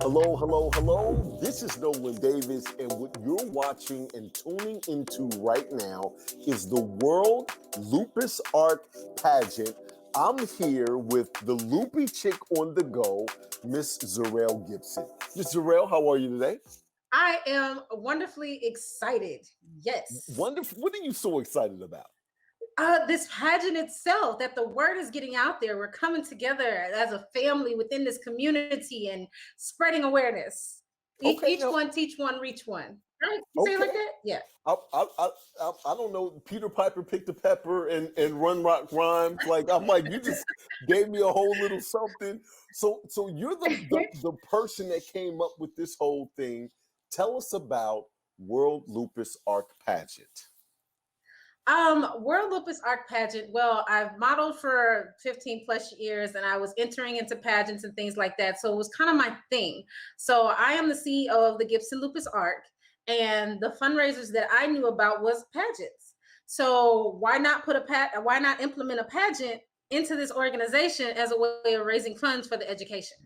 Hello, hello, hello. This is Nolan Davis, and what you're watching and tuning into right now is the World Lupus Arc Pageant. I'm here with the loopy chick on the go, Miss Zarel Gibson. Miss Zarel, how are you today? I am wonderfully excited. Yes. Wonderful. What are you so excited about? This pageant itself, that the word is getting out there. We're coming together as a family within this community and spreading awareness. Okay, Each now, one, teach one, reach one. Right? You say it like okay. that? Yeah. I don't know. Peter Piper picked a pepper and Run Rock rhymes. I'm like, you just gave me a whole little something. So you're the person that came up with this whole thing. Tell us about World Lupus Arc Pageant. World Lupus Arc Pageant. Well, I've modeled for 15 plus years and I was entering into pageants and things like that. So it was kind of my thing. So I am the CEO of the Gibson Lupus Arc, and the fundraisers that I knew about was pageants. So why not why not implement a pageant into this organization as a way of raising funds for the education?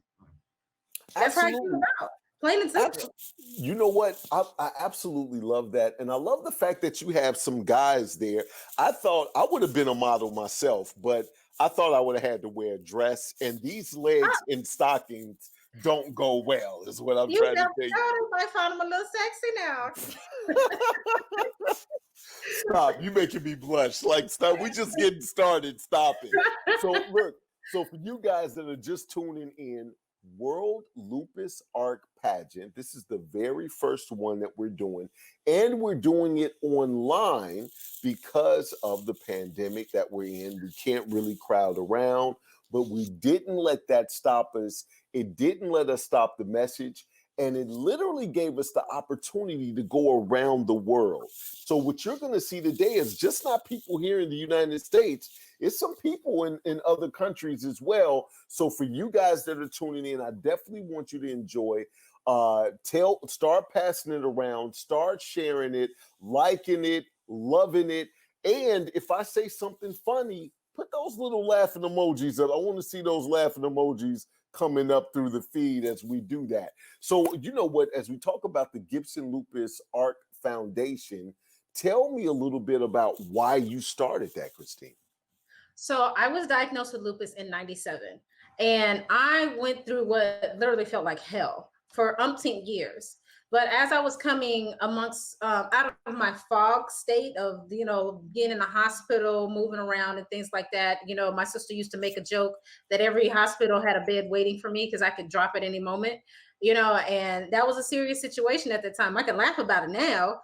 That's how I came Absolutely. about. Plain and simple. You know what? I absolutely love that. And I love the fact that you have some guys there. I thought I would have been a model myself, but I thought I would have had to wear a dress. And these legs in stockings don't go well, is what I'm trying to never tell you. I found them a little sexy now. Stop. You making me blush. Stop. We just getting started. Stop it. So look, so for you guys that are just tuning in, World Lupus Arc Pageant. This is the very first one that we're doing, and we're doing it online because of the pandemic that we're in. We can't really crowd around, but we didn't let that stop us. It didn't let us stop the message, and it literally gave us the opportunity to go around the world. So what you're going to see today is just not people here in the United States. It's some people in other countries as well. So for you guys that are tuning in, I definitely want you to enjoy. Start passing it around, start sharing it, liking it, loving it. And if I say something funny, put those little laughing emojis up. I want to see those laughing emojis coming up through the feed as we do that. So you know what, as we talk about the Gibson Lupus Arc Foundation, tell me a little bit about why you started that, Christine. So I was diagnosed with lupus in 97, and I went through what literally felt like hell for umpteen years. But as I was coming out of my fog state of, being in the hospital, moving around and things like that, my sister used to make a joke that every hospital had a bed waiting for me because I could drop at any moment, and that was a serious situation at the time. I can laugh about it now,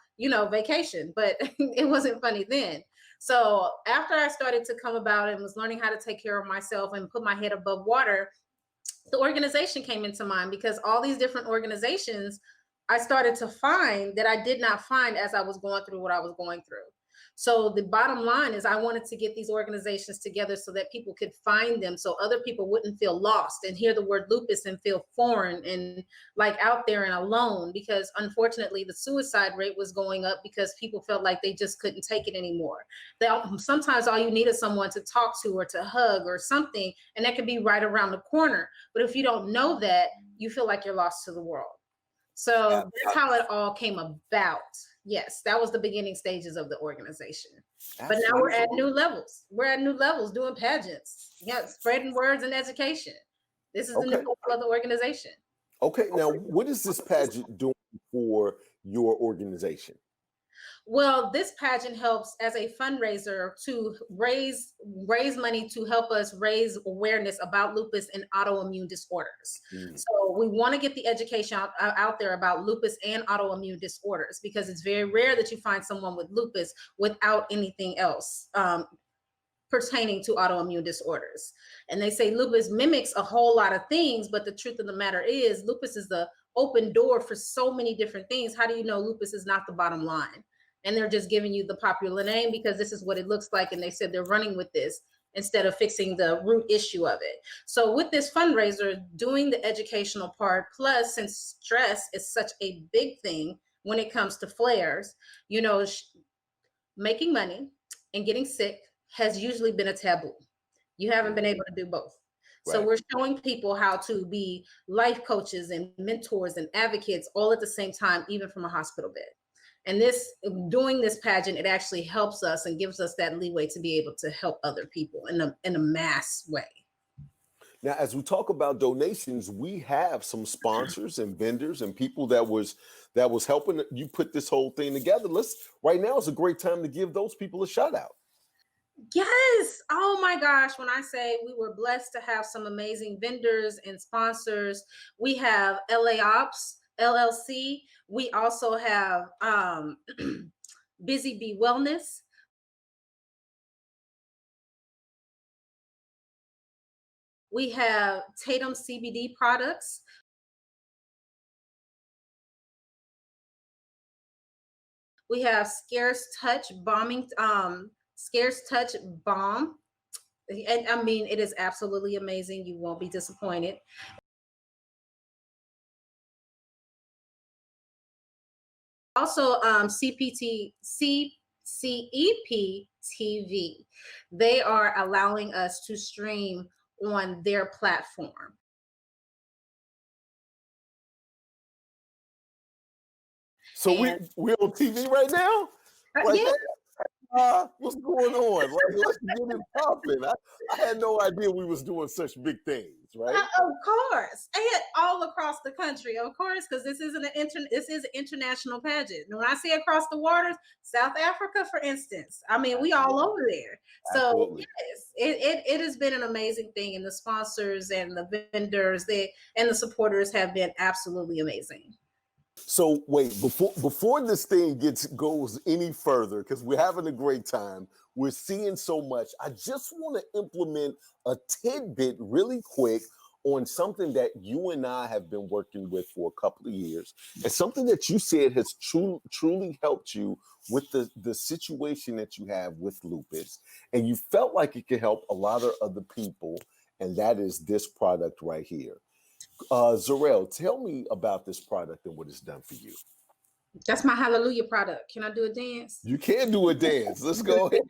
vacation, but it wasn't funny then. So after I started to come about and was learning how to take care of myself and put my head above water, the organization came into mind, because all these different organizations I started to find that I did not find as I was going through what I was going through. So the bottom line is I wanted to get these organizations together so that people could find them, so other people wouldn't feel lost and hear the word lupus and feel foreign and like out there and alone, because unfortunately the suicide rate was going up because people felt like they just couldn't take it anymore. Sometimes all you need is someone to talk to or to hug or something, and that could be right around the corner. But if you don't know that, you feel like you're lost to the world. So that's how it all came about. Yes, that was the beginning stages of the organization. Absolutely. But now we're at new levels. We're at new levels doing pageants. Yeah, spreading words and education. This is the new level of the organization. Okay, now what is this pageant doing for your organization? Well, this pageant helps as a fundraiser to raise money to help us raise awareness about lupus and autoimmune disorders. So we want to get the education out there about lupus and autoimmune disorders, because it's very rare that you find someone with lupus without anything else pertaining to autoimmune disorders. And they say lupus mimics a whole lot of things, but the truth of the matter is lupus is the open door for so many different things. How do you know lupus is not the bottom line? And they're just giving you the popular name because this is what it looks like. And they said they're running with this instead of fixing the root issue of it. So with this fundraiser, doing the educational part, plus since stress is such a big thing when it comes to flares, making money and getting sick has usually been a taboo. You haven't been able to do both. So Right. we're showing people how to be life coaches and mentors and advocates all at the same time, even from a hospital bed. And this, doing this pageant, it actually helps us and gives us that leeway to be able to help other people in a mass way. Now, as we talk about donations, we have some sponsors and vendors and people that was helping you put this whole thing together. Right now is a great time to give those people a shout out. Yes. Oh my gosh. When I say we were blessed to have some amazing vendors and sponsors, we have LA Ops LLC. We also have Busy Bee Wellness. We have Tatum CBD products. We have Scarce Touch Balm. And I mean, it is absolutely amazing. You won't be disappointed. Also, CEP TV. They are allowing us to stream on their platform. So And we're on TV right now? Like yeah, what's going on? Like, let's get it popping. I had no idea we was doing such big things, right? of course, and all across the country, of course, because this is an international pageant. And when I say across the waters, South Africa, for instance, I mean we all over there. So Absolutely. yes, it has been an amazing thing, and the sponsors and the vendors, and the supporters have been absolutely amazing. So wait, before this thing goes any further, because we're having a great time, we're seeing so much. I just want to implement a tidbit really quick on something that you and I have been working with for a couple of years. It's something that you said has truly helped you with the situation that you have with lupus, and you felt like it could help a lot of other people, and that is this product right here. Zarel, tell me about this product and what it's done for you. That's my hallelujah product. Can I do a dance? You can do a dance. Let's go ahead.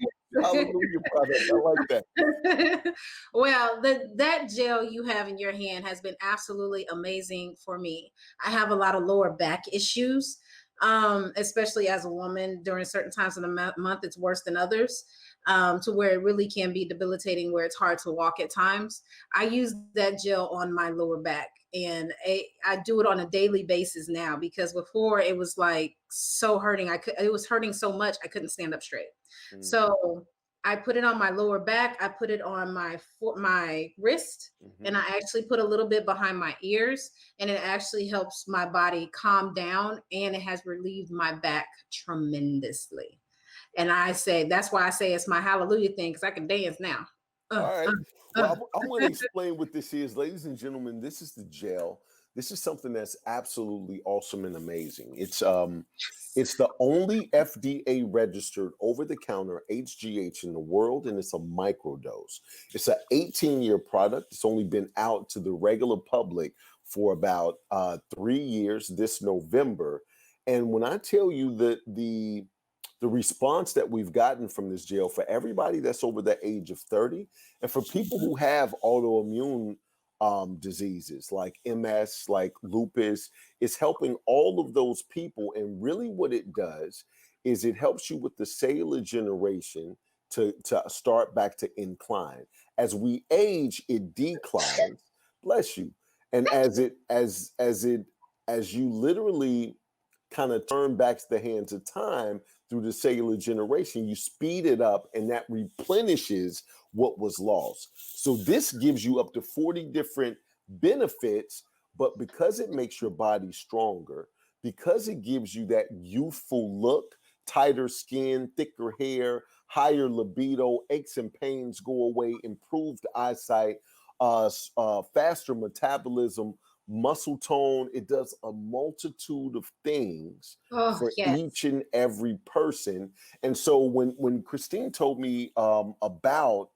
Hallelujah product. I like that. Well, that gel you have in your hand has been absolutely amazing for me. I have a lot of lower back issues, especially as a woman. During certain times of the month, it's worse than others, to where it really can be debilitating, where it's hard to walk at times. I use that gel on my lower back, and I do it on a daily basis now, because before it was like so hurting. It was hurting so much I couldn't stand up straight. So I put it on my lower back. I put it on my wrist, and I actually put a little bit behind my ears, and it actually helps my body calm down, and it has relieved my back tremendously. And that's why I say it's my hallelujah thing, because I can dance now. All Uh, right. uh, Well, I'm going to explain what this is. Ladies and gentlemen, this is the gel. This is something that's absolutely awesome and amazing. It's the only FDA registered over-the-counter HGH in the world, and it's a microdose. It's an 18-year product. It's only been out to the regular public for about 3 years this November. And when I tell you that the response that we've gotten from this gel for everybody that's over the age of 30, and for people who have autoimmune diseases like MS, like lupus, it's helping all of those people. And really, what it does is it helps you with the cellular generation to start back to incline. As we age, it declines. Bless you. And as you literally kind of turn back the hands of time through the cellular generation, you speed it up, and that replenishes what was lost. So this gives you up to 40 different benefits, but because it makes your body stronger, because it gives you that youthful look, tighter skin, thicker hair, higher libido, aches and pains go away, improved eyesight, faster metabolism, muscle tone. It does a multitude of things oh for yes. each and every person. And so when Christine told me about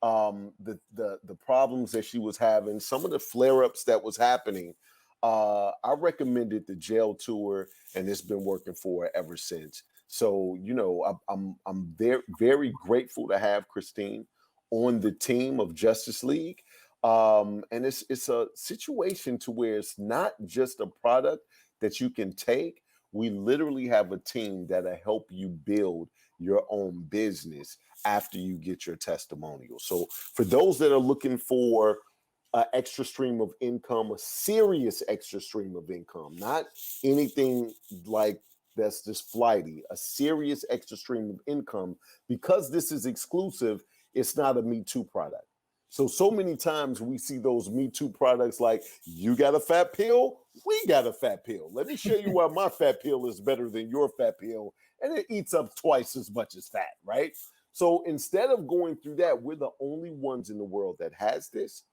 the problems that she was having, some of the flare-ups that was happening, I recommended the gel to her, and it's been working for her ever since. So I'm very very grateful to have Christine on the team of Justice League. And it's a situation to where it's not just a product that you can take. We literally have a team that'll help you build your own business after you get your testimonial. So for those that are looking for an extra stream of income, a serious extra stream of income, not anything like that's just flighty, a serious extra stream of income, because this is exclusive, it's not a Me Too product. So many times we see those Me Too products like, you got a fat pill, we got a fat pill. Let me show you why my fat pill is better than your fat pill. And it eats up twice as much as fat, right? So instead of going through that, we're the only ones in the world that has this.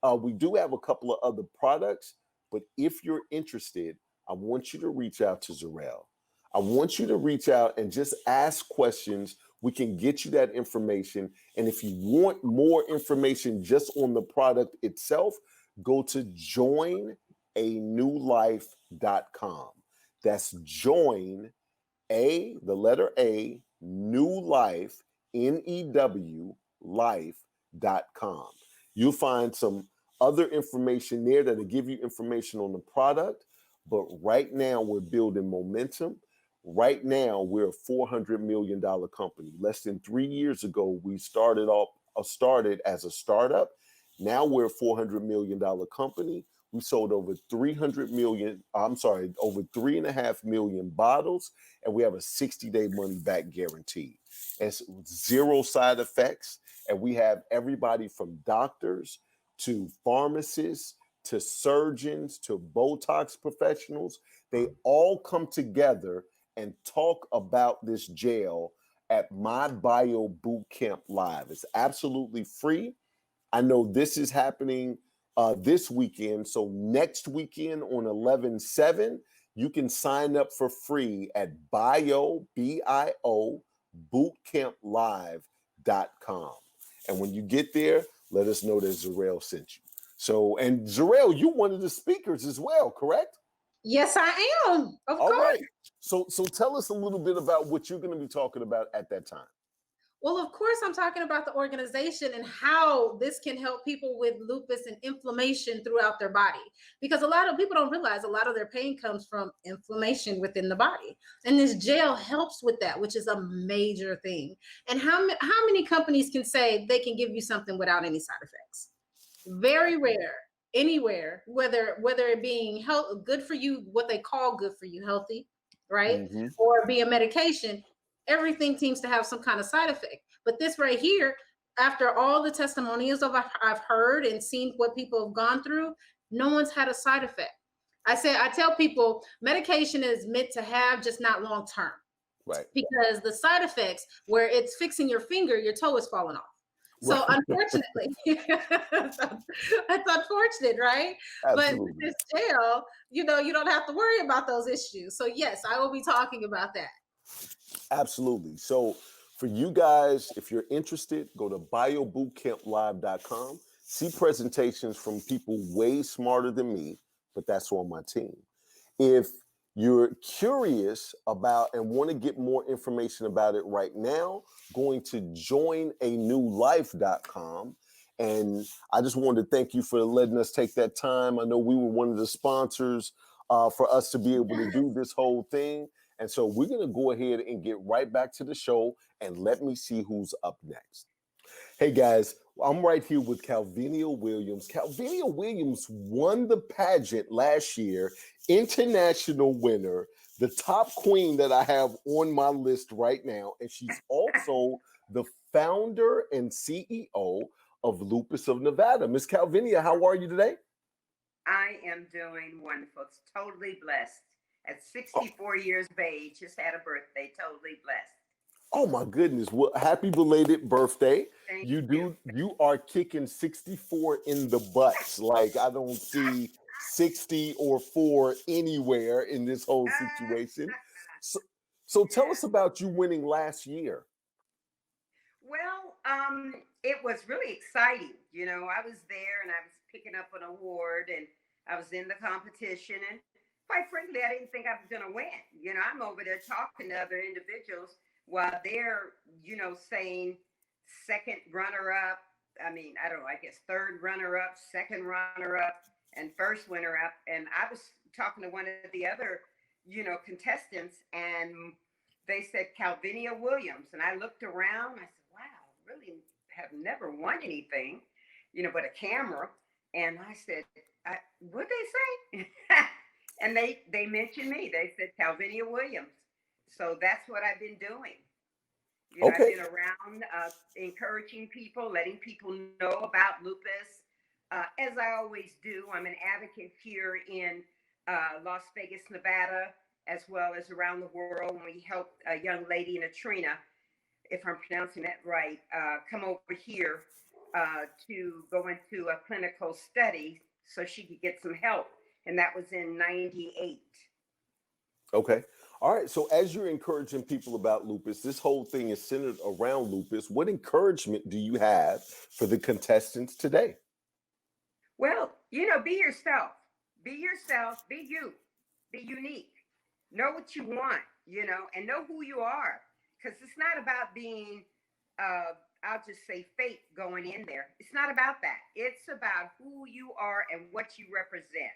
We do have a couple of other products, but if you're interested, I want you to reach out to Zarel. I want you to reach out and just ask questions. We can get you that information. And if you want more information just on the product itself, go to joinanewlife.com. That's join, the letter A, new life, NEW, life.com. You'll find some other information there that'll give you information on the product. But right now, we're building momentum. Right now, we're a $400 million company. Less than 3 years ago, we started as a startup. Now we're a $400 million company. We sold over 3.5 million bottles, and we have a 60-day money-back guarantee. It's 0 side effects, and we have everybody from doctors to pharmacists to surgeons to Botox professionals. They all come together and talk about this gel at my Bio Boot Camp Live. It's absolutely free. I know this is happening this weekend. So next weekend on 11/7, you can sign up for free at bio, B-I-O, bootcamplive.com. And when you get there, let us know that Zarel sent you. So, and Zarel, you're one of the speakers as well, correct? Yes, I am. Of All course. right. So tell us a little bit about what you're going to be talking about at that time. Well, of course, I'm talking about the organization and how this can help people with lupus and inflammation throughout their body. Because a lot of people don't realize a lot of their pain comes from inflammation within the body. And this gel helps with that, which is a major thing. And how many companies can say they can give you something without any side effects? Very rare. Anywhere, whether it being good for you, what they call good for you, healthy, right? Mm-hmm. Or be a medication, everything seems to have some kind of side effect. But this right here, after all the testimonials I've heard and seen what people have gone through, no one's had a side effect. I tell people medication is meant to have, just not long term. Right. Because the side effects where it's fixing your finger, your toe is falling off. So right. Unfortunately, that's unfortunate, right? Absolutely. But this gel, you don't have to worry about those issues. So yes, I will be talking about that. Absolutely. So for you guys, if you're interested, go to biobootcamplive.com. See presentations from people way smarter than me, but that's on my team. If you're curious about and want to get more information about it right now, going to joinanewlife.com. And I just wanted to thank you for letting us take that time. I know we were one of the sponsors for us to be able to do this whole thing. And so we're going to go ahead and get right back to the show, and let me see who's up next. Hey guys, I'm right here with Calvinia Williams. Calvinia Williams won the pageant last year, international winner, the top queen that I have on my list right now. And she's also the founder and CEO of Lupus of Nevada. Miss Calvinia, how are you today? I am doing wonderful. It's totally blessed. At 64 years of age, just had a birthday, totally blessed. Oh my goodness. Well, happy belated birthday. Thank You are kicking 64 in the butts. Like I don't see 60 or 4 anywhere in this whole situation. So tell us about you winning last year. Well, it was really exciting. I was there and I was picking up an award and I was in the competition, and quite frankly, I didn't think I was going to win. I'm over there talking to other individuals while they're, saying second runner up, I mean, I don't know, I guess third runner up, second runner up, and first winner up. And I was talking to one of the other, contestants, and they said Calvinia Williams. And I looked around, I said, wow, really have never won anything, but a camera. And I said, what'd they say? And they mentioned me. They said Calvinia Williams. So that's what I've been doing. I've Okay. been around encouraging people, letting people know about lupus. As I always do, I'm an advocate here in Las Vegas, Nevada, as well as around the world. When we helped a young lady, Natrina, if I'm pronouncing that right, come over here to go into a clinical study so she could get some help. And that was in 98. Okay. All right. So as you're encouraging people about lupus, this whole thing is centered around lupus. What encouragement do you have for the contestants today? Well, be yourself. Be yourself. Be you. Be unique. Know what you want, and know who you are. Because it's not about being, I'll just say fake going in there. It's not about that. It's about who you are and what you represent.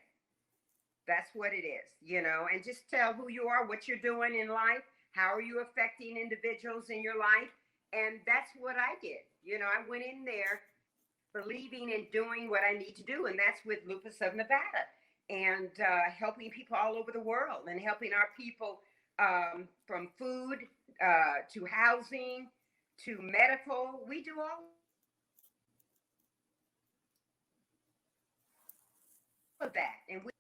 That's what it is, and just tell who you are, what you're doing in life, how are you affecting individuals in your life. And that's what I did. I went in there believing in doing what I need to do, and that's with Lupus of Nevada, and helping people all over the world, and helping our people from food to housing to medical. We do all of that, and we.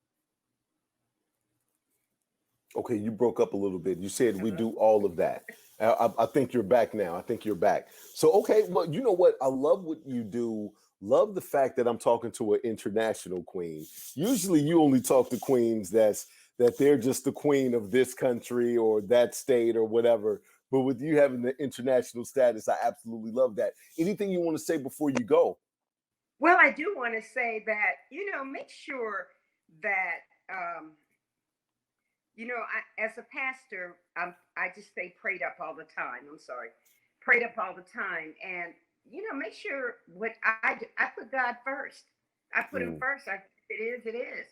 Okay, you broke up a little bit. You said we Hello? do all of that. I think you're back now. I think you're back. So, okay, well, you know what? I love what you do. Love the fact that I'm talking to an international queen. Usually you only talk to queens that they're just the queen of this country or that state or whatever. But with you having the international status, I absolutely love that. Anything you want to say before you go? Well, I do want to say that, make sure that, as a pastor, I just stay prayed up all the time. I'm sorry, prayed up all the time. And, make sure what I do, I put God first. I put him first. It is, it is.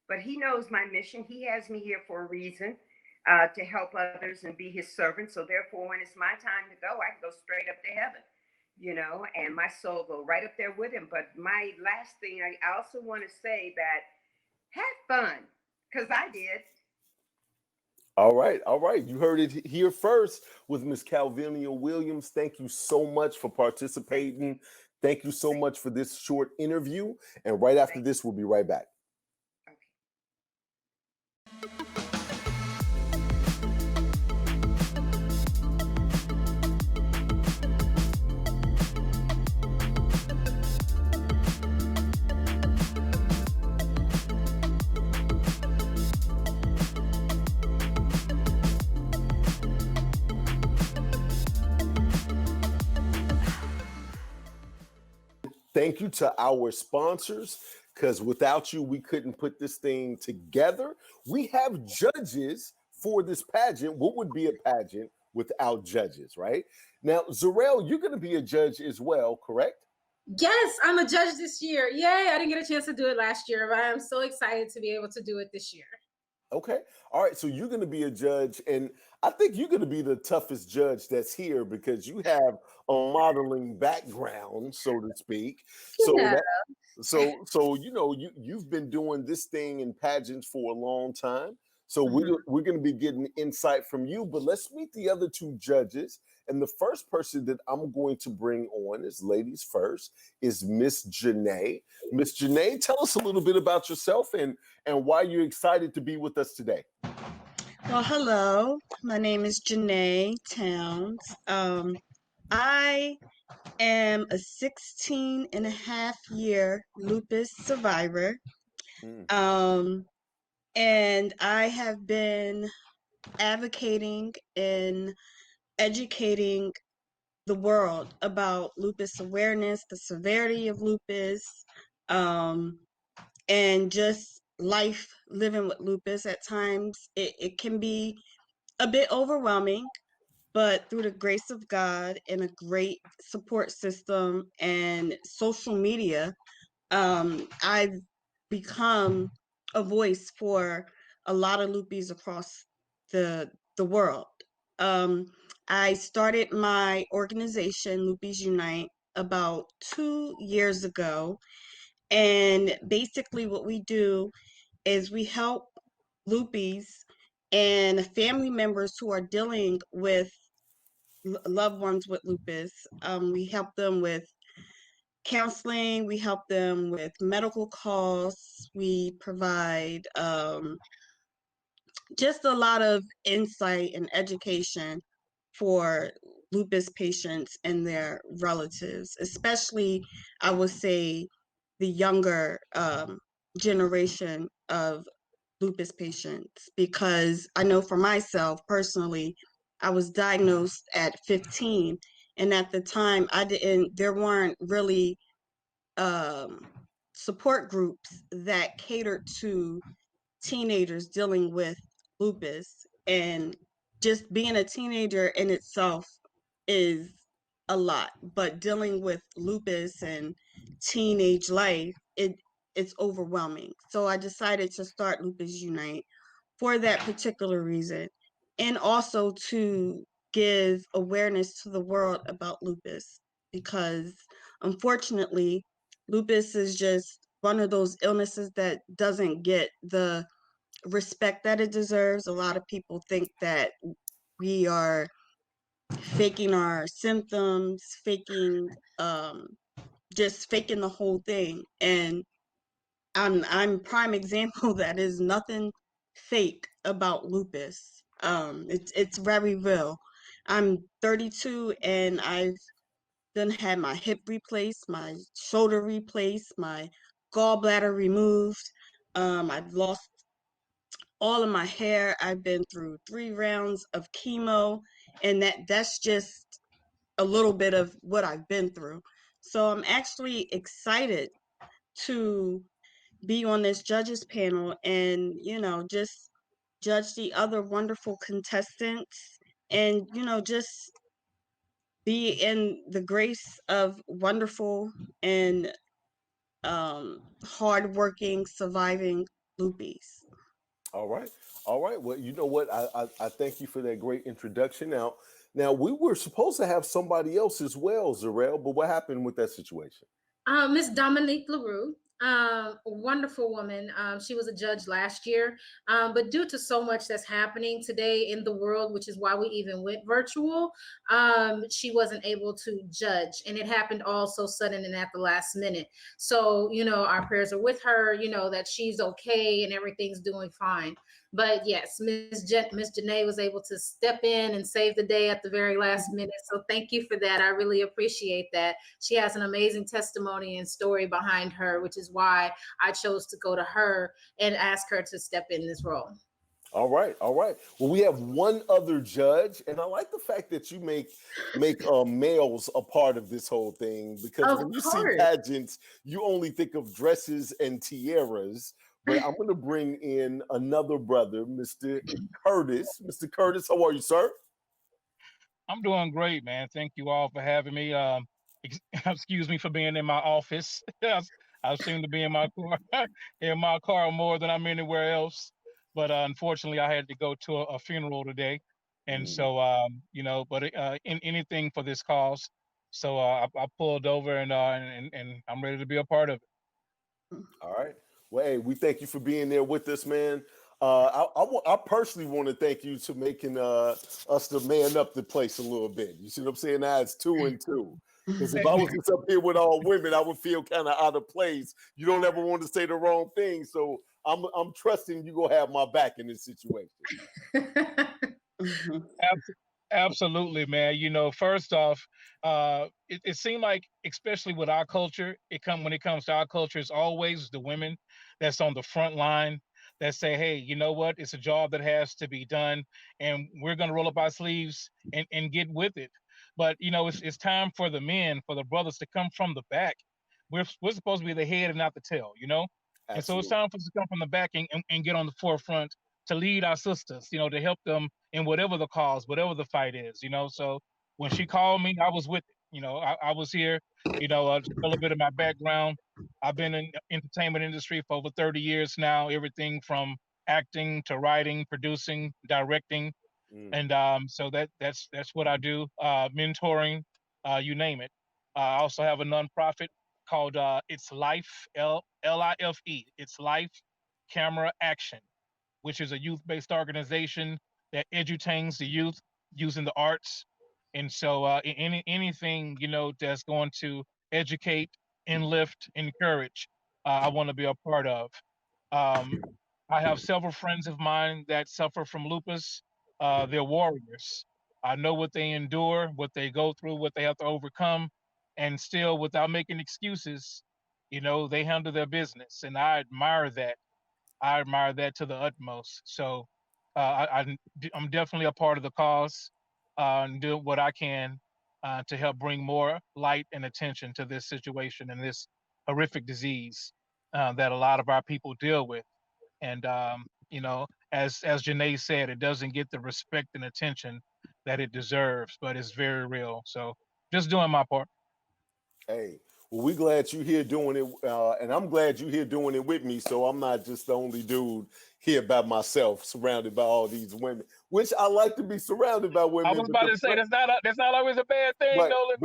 But he knows my mission. He has me here for a reason, to help others and be his servant. So therefore, when it's my time to go, I can go straight up to heaven, and my soul go right up there with him. But my last thing, I also want to say that have fun, because I did. All right, all right. You heard it here first with Miss Calvinia Williams. Thank you so much for participating. Thank you so much for this short interview. And right after this, we'll be right back. Okay. Thank you to our sponsors, because without you, we couldn't put this thing together. We have judges for this pageant. What would be a pageant without judges, right? Now, Zarel, you're going to be a judge as well, correct? Yes, I'm a judge this year. Yay, I didn't get a chance to do it last year, but I'm so excited to be able to do it this year. Okay. All right. So you're going to be a judge, and I think you're going to be the toughest judge that's here because you have a modeling background, so to speak. So Yeah. so you've been doing this thing in pageants for a long time. So we're going to be getting insight from you, but let's meet the other two judges. And the first person that I'm going to bring on is ladies first is Miss Janae. Miss Janae, tell us a little bit about yourself and why you're excited to be with us today. Well, hello. My name is Janae Towns. I am a 16 and a half year lupus survivor. And I have been advocating and educating the world about lupus awareness, the severity of lupus, and just life living with lupus. At times, it can be a bit overwhelming, but through the grace of God and a great support system and social media, I've become a voice for a lot of Lupis across the world. Um, I started my organization, Lupus Unite, about 2 years ago. And basically, what we do is we help Lupis and family members who are dealing with loved ones with lupus. We help them with counseling, we help them with medical costs, we provide just a lot of insight and education for lupus patients and their relatives, especially, I would say, the younger generation of lupus patients, because I know for myself personally, I was diagnosed at 15, and at the time there weren't really um, support groups that catered to teenagers dealing with lupus. And just being a teenager in itself is a lot, but dealing with lupus and teenage life, it's overwhelming. So I decided to start Lupus Unite for that particular reason, and also to give awareness to the world about lupus, because unfortunately lupus is just one of those illnesses that doesn't get the respect that it deserves. A lot of people think that we are faking our symptoms, faking just faking the whole thing. And I'm prime example that is nothing fake about lupus. It's very real. I'm 32 and I've done had my hip replaced, my shoulder replaced, my gallbladder removed. I've lost all of my hair. I've been through 3 rounds of chemo, and that's just a little bit of what I've been through. So I'm actually excited to be on this judges panel and, just judge the other wonderful contestants and, just be in the grace of wonderful and hardworking, surviving Lupies. All right. All right. Well, you know what? I thank you for that great introduction. Now we were supposed to have somebody else as well, Zarel, but what happened with that situation? Miss Dominique LaRue, a wonderful woman. She was a judge last year, but due to so much that's happening today in the world, which is why we even went virtual, she wasn't able to judge, and it happened all so sudden and at the last minute. So, our prayers are with her. That she's okay and everything's doing fine. But yes, Miss Janae was able to step in and save the day at the very last minute. So thank you for that. I really appreciate that. She has an amazing testimony and story behind her, which is why I chose to go to her and ask her to step in this role. All right, all right. Well, we have one other judge, and I like the fact that you make males a part of this whole thing, because when you see pageants, you only think of dresses and tiaras. But I'm going to bring in another brother, Mr. Curtis. Mr. Curtis, how are you, sir? I'm doing great, man. Thank you all for having me. Excuse me for being in my office. I seem to be in my car, in my car more than I'm anywhere else. But unfortunately, I had to go to a funeral today, and so but in anything for this cause. So I pulled over and I'm ready to be a part of it. All right. Well, hey, we thank you for being there with us, man. I personally want to thank you to making us to man up the place a little bit. You see what I'm saying? Now it's 2-2. Because if I was just up here with all women, I would feel kind of out of place. You don't ever want to say the wrong thing, so I'm trusting you gonna have my back in this situation. Absolutely, man. First off, it seemed like, especially with our culture, when it comes to our culture, it's always the women that's on the front line that say, "Hey, you know what? It's a job that has to be done, and we're gonna roll up our sleeves and get with it." But it's time for the men, for the brothers, to come from the back. We're supposed to be the head and not the tail, And so it's Absolutely. time for us to come from the back and get on the forefront to lead our sisters, to help them in whatever the cause, whatever the fight is, So when she called me, I was with it. I was here. Just a little bit of my background. I've been in the entertainment industry for over 30 years now. Everything from acting to writing, producing, directing, and so that's what I do. Mentoring, you name it. I also have a nonprofit called It's Life, Life. It's Life Camera Action, which is a youth-based organization that edutains the youth using the arts. And so anything, that's going to educate, enlift, encourage, I want to be a part of. Um, I have several friends of mine that suffer from lupus. They're warriors. I know what they endure, what they go through, what they have to overcome, and still, without making excuses, they handle their business, and I admire that. I admire that to the utmost. So I'm definitely a part of the cause and do what I can to help bring more light and attention to this situation and this horrific disease that a lot of our people deal with. And as Janae said, it doesn't get the respect and attention that it deserves, but it's very real. So just doing my part. Hey, well, we glad you here doing it, and I'm glad you here doing it with me. So I'm not just the only dude here by myself, surrounded by all these women, which I like to be surrounded by women. I was about to say that's not always a bad thing, right, Nolan.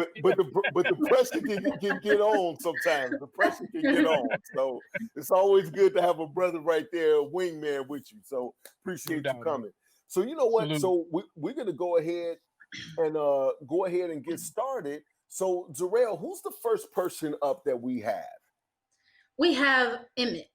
but the pressure can get on sometimes. The pressure can get on. So it's always good to have a brother right there, a wingman with you. So appreciate you coming. So you know what? Absolutely. So we're gonna go ahead and get started. So, Zarel, who's the first person up that we have? We have Emmett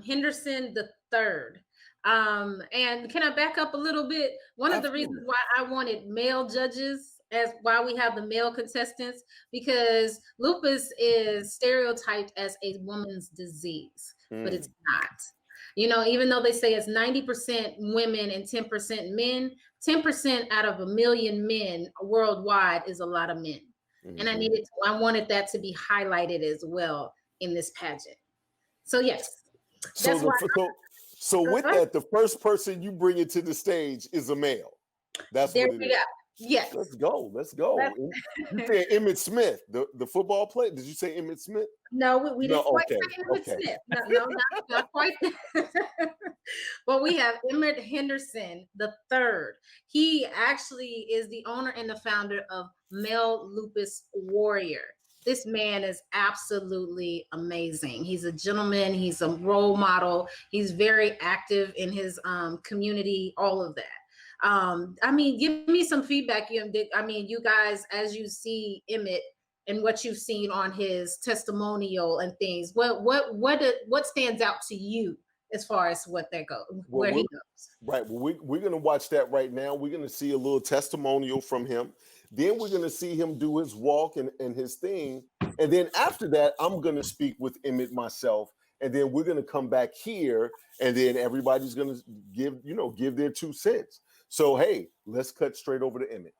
Henderson the third. And can I back up a little bit? One of the reasons why I wanted male judges as why we have the male contestants, because lupus is stereotyped as a woman's disease, but it's not. Even though they say it's 90% women and 10% men, 10% out of 1 million men worldwide is a lot of men. And I wanted that to be highlighted as well in this pageant. So yes, that's so with that, the first person you bring into the stage is a male. That's there what it we is. go. Yes. Let's go. You said Emmitt Smith, the football player. Did you say Emmitt Smith? No, we didn't quite say Emmitt Smith. No, not quite. But we have Emmett Henderson the third. He actually is the owner and the founder of Male Lupus Warrior. This man is absolutely amazing. He's a gentleman. He's a role model. He's very active in his community, all of that. Give me some feedback. You guys, as you see Emmett and what you've seen on his testimonial and things, what stands out to you as far as where he goes? Right. Well, we're going to watch that right now. We're going to see a little testimonial from him. Then we're going to see him do his walk and his thing. And then after that, I'm going to speak with Emmett myself. And then we're going to come back here, and then everybody's going to give their 2 cents. So, hey, let's cut straight over to Emmett.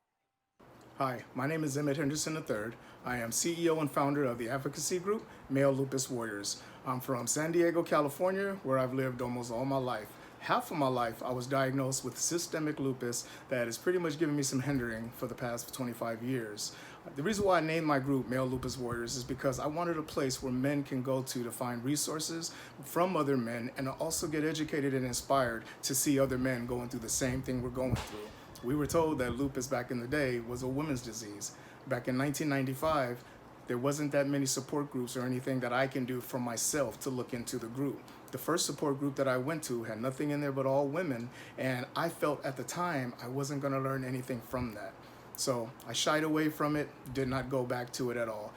Hi, my name is Emmett Henderson III. I am CEO and founder of the advocacy group, Male Lupus Warriors. I'm from San Diego, California, where I've lived almost all my life. Half of my life, I was diagnosed with systemic lupus that has pretty much given me some hindering for the past 25 years. The reason why I named my group Male Lupus Warriors is because I wanted a place where men can go to find resources from other men and also get educated and inspired to see other men going through the same thing we're going through. We were told that lupus back in the day was a women's disease. Back in 1995, there wasn't that many support groups or anything that I can do for myself to look into the group. The first support group that I went to had nothing in there but all women, and I felt at the time I wasn't going to learn anything from that. So I shied away from it, did not go back to it at all.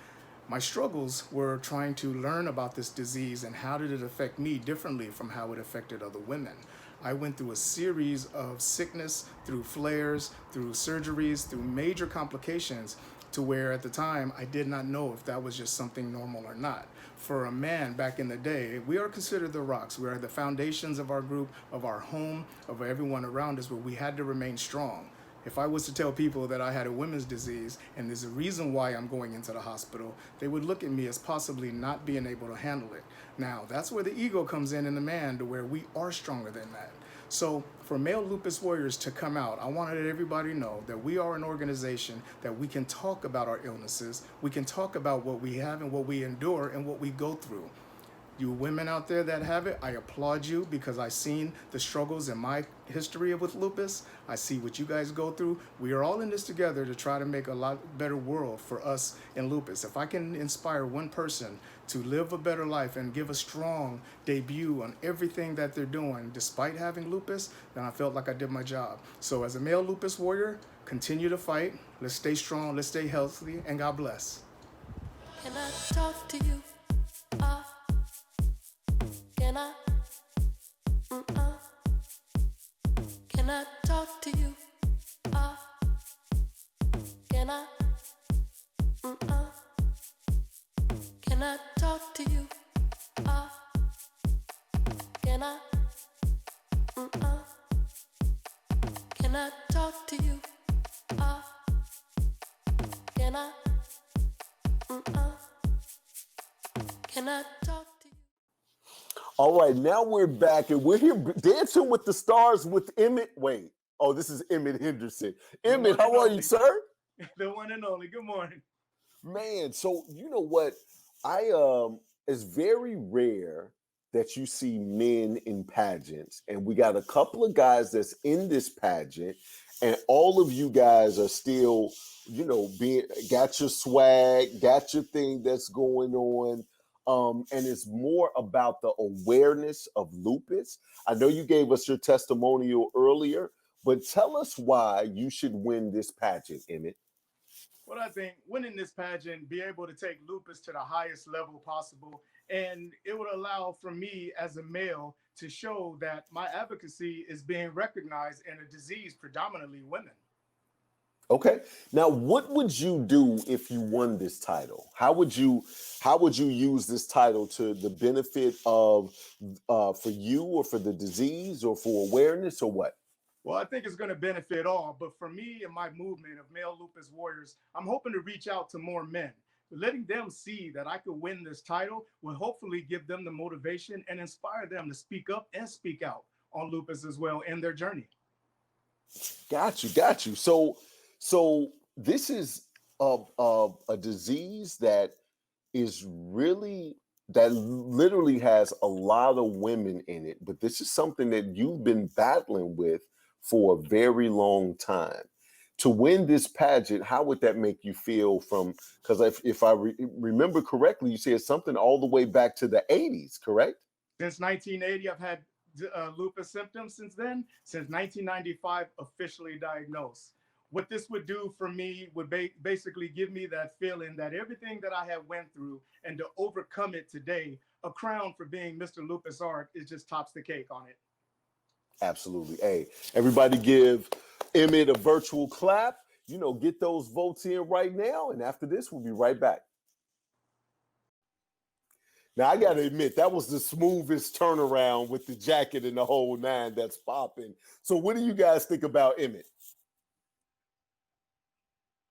My struggles were trying to learn about this disease and how did it affect me differently from how it affected other women. I went through a series of sickness, through flares, through surgeries, through major complications, to where at the time I did not know if that was just something normal or not. For a man back in the day, we are considered the rocks. We are the foundations of our group, of our home, of everyone around us, but we had to remain strong. If I was to tell people that I had a women's disease and there's a reason why I'm going into the hospital, they would look at me as possibly not being able to handle it. Now, that's where the ego comes in the man, to where we are stronger than that. So for Male Lupus Warriors to come out, I wanted everybody to know that we are an organization that we can talk about our illnesses, we can talk about what we have and what we endure and what we go through. You women out there that have it, I applaud you because I've seen the struggles in my history with lupus. I see what you guys go through. We are all in this together to try to make a lot better world for us in lupus. If I can inspire one person to live a better life and give a strong debut on everything that they're doing despite having lupus, then I felt like I did my job. So as a Male Lupus Warrior, continue to fight. Let's stay strong, let's stay healthy, and God bless. Can I talk to you? Can I? Can I talk to you? Can I? Can I talk to you? Can I? Can I talk to you? Can I? Can I talk to you? All right, now we're back and we're here dancing with the stars with Emmett. Wait, oh, this is Emmett Henderson. Emmett, how are you, sir? The one and only. Good morning. Man, so you know what? It's very rare that you see men in pageants, and we got a couple of guys that's in this pageant, and all of you guys are still, you know, got your swag, got your thing that's going on. And it's more about the awareness of lupus. I know you gave us your testimonial earlier, but tell us why you should win this pageant, Emmett. Well, I think winning this pageant, be able to take lupus to the highest level possible, and it would allow for me as a male to show that my advocacy is being recognized in a disease predominantly women. Okay. Now, what would you do if you won this title? How would you use this title to the benefit of for you or for the disease or for awareness or what? Well, I think it's going to benefit all. But for me and my movement of Male Lupus Warriors, I'm hoping to reach out to more men. Letting them see that I could win this title will hopefully give them the motivation and inspire them to speak up and speak out on lupus as well in their journey. Got you. So this is a disease that literally has a lot of women in it, but this is something that you've been battling with for a very long time. To win this pageant, how would that make you feel because if I remember correctly, you said something all the way back to the 80s, correct? Since 1980, I've had lupus symptoms since then. Since 1995, officially diagnosed. What this would do for me would basically give me that feeling that everything that I have went through and to overcome it today, a crown for being Mr. Lupus Art is just tops the cake on it. Absolutely. Hey, everybody give Emmett a virtual clap. You know, get those votes in right now. And after this, we'll be right back. Now, I got to admit, that was the smoothest turnaround with the jacket and the whole nine that's popping. So what do you guys think about Emmett?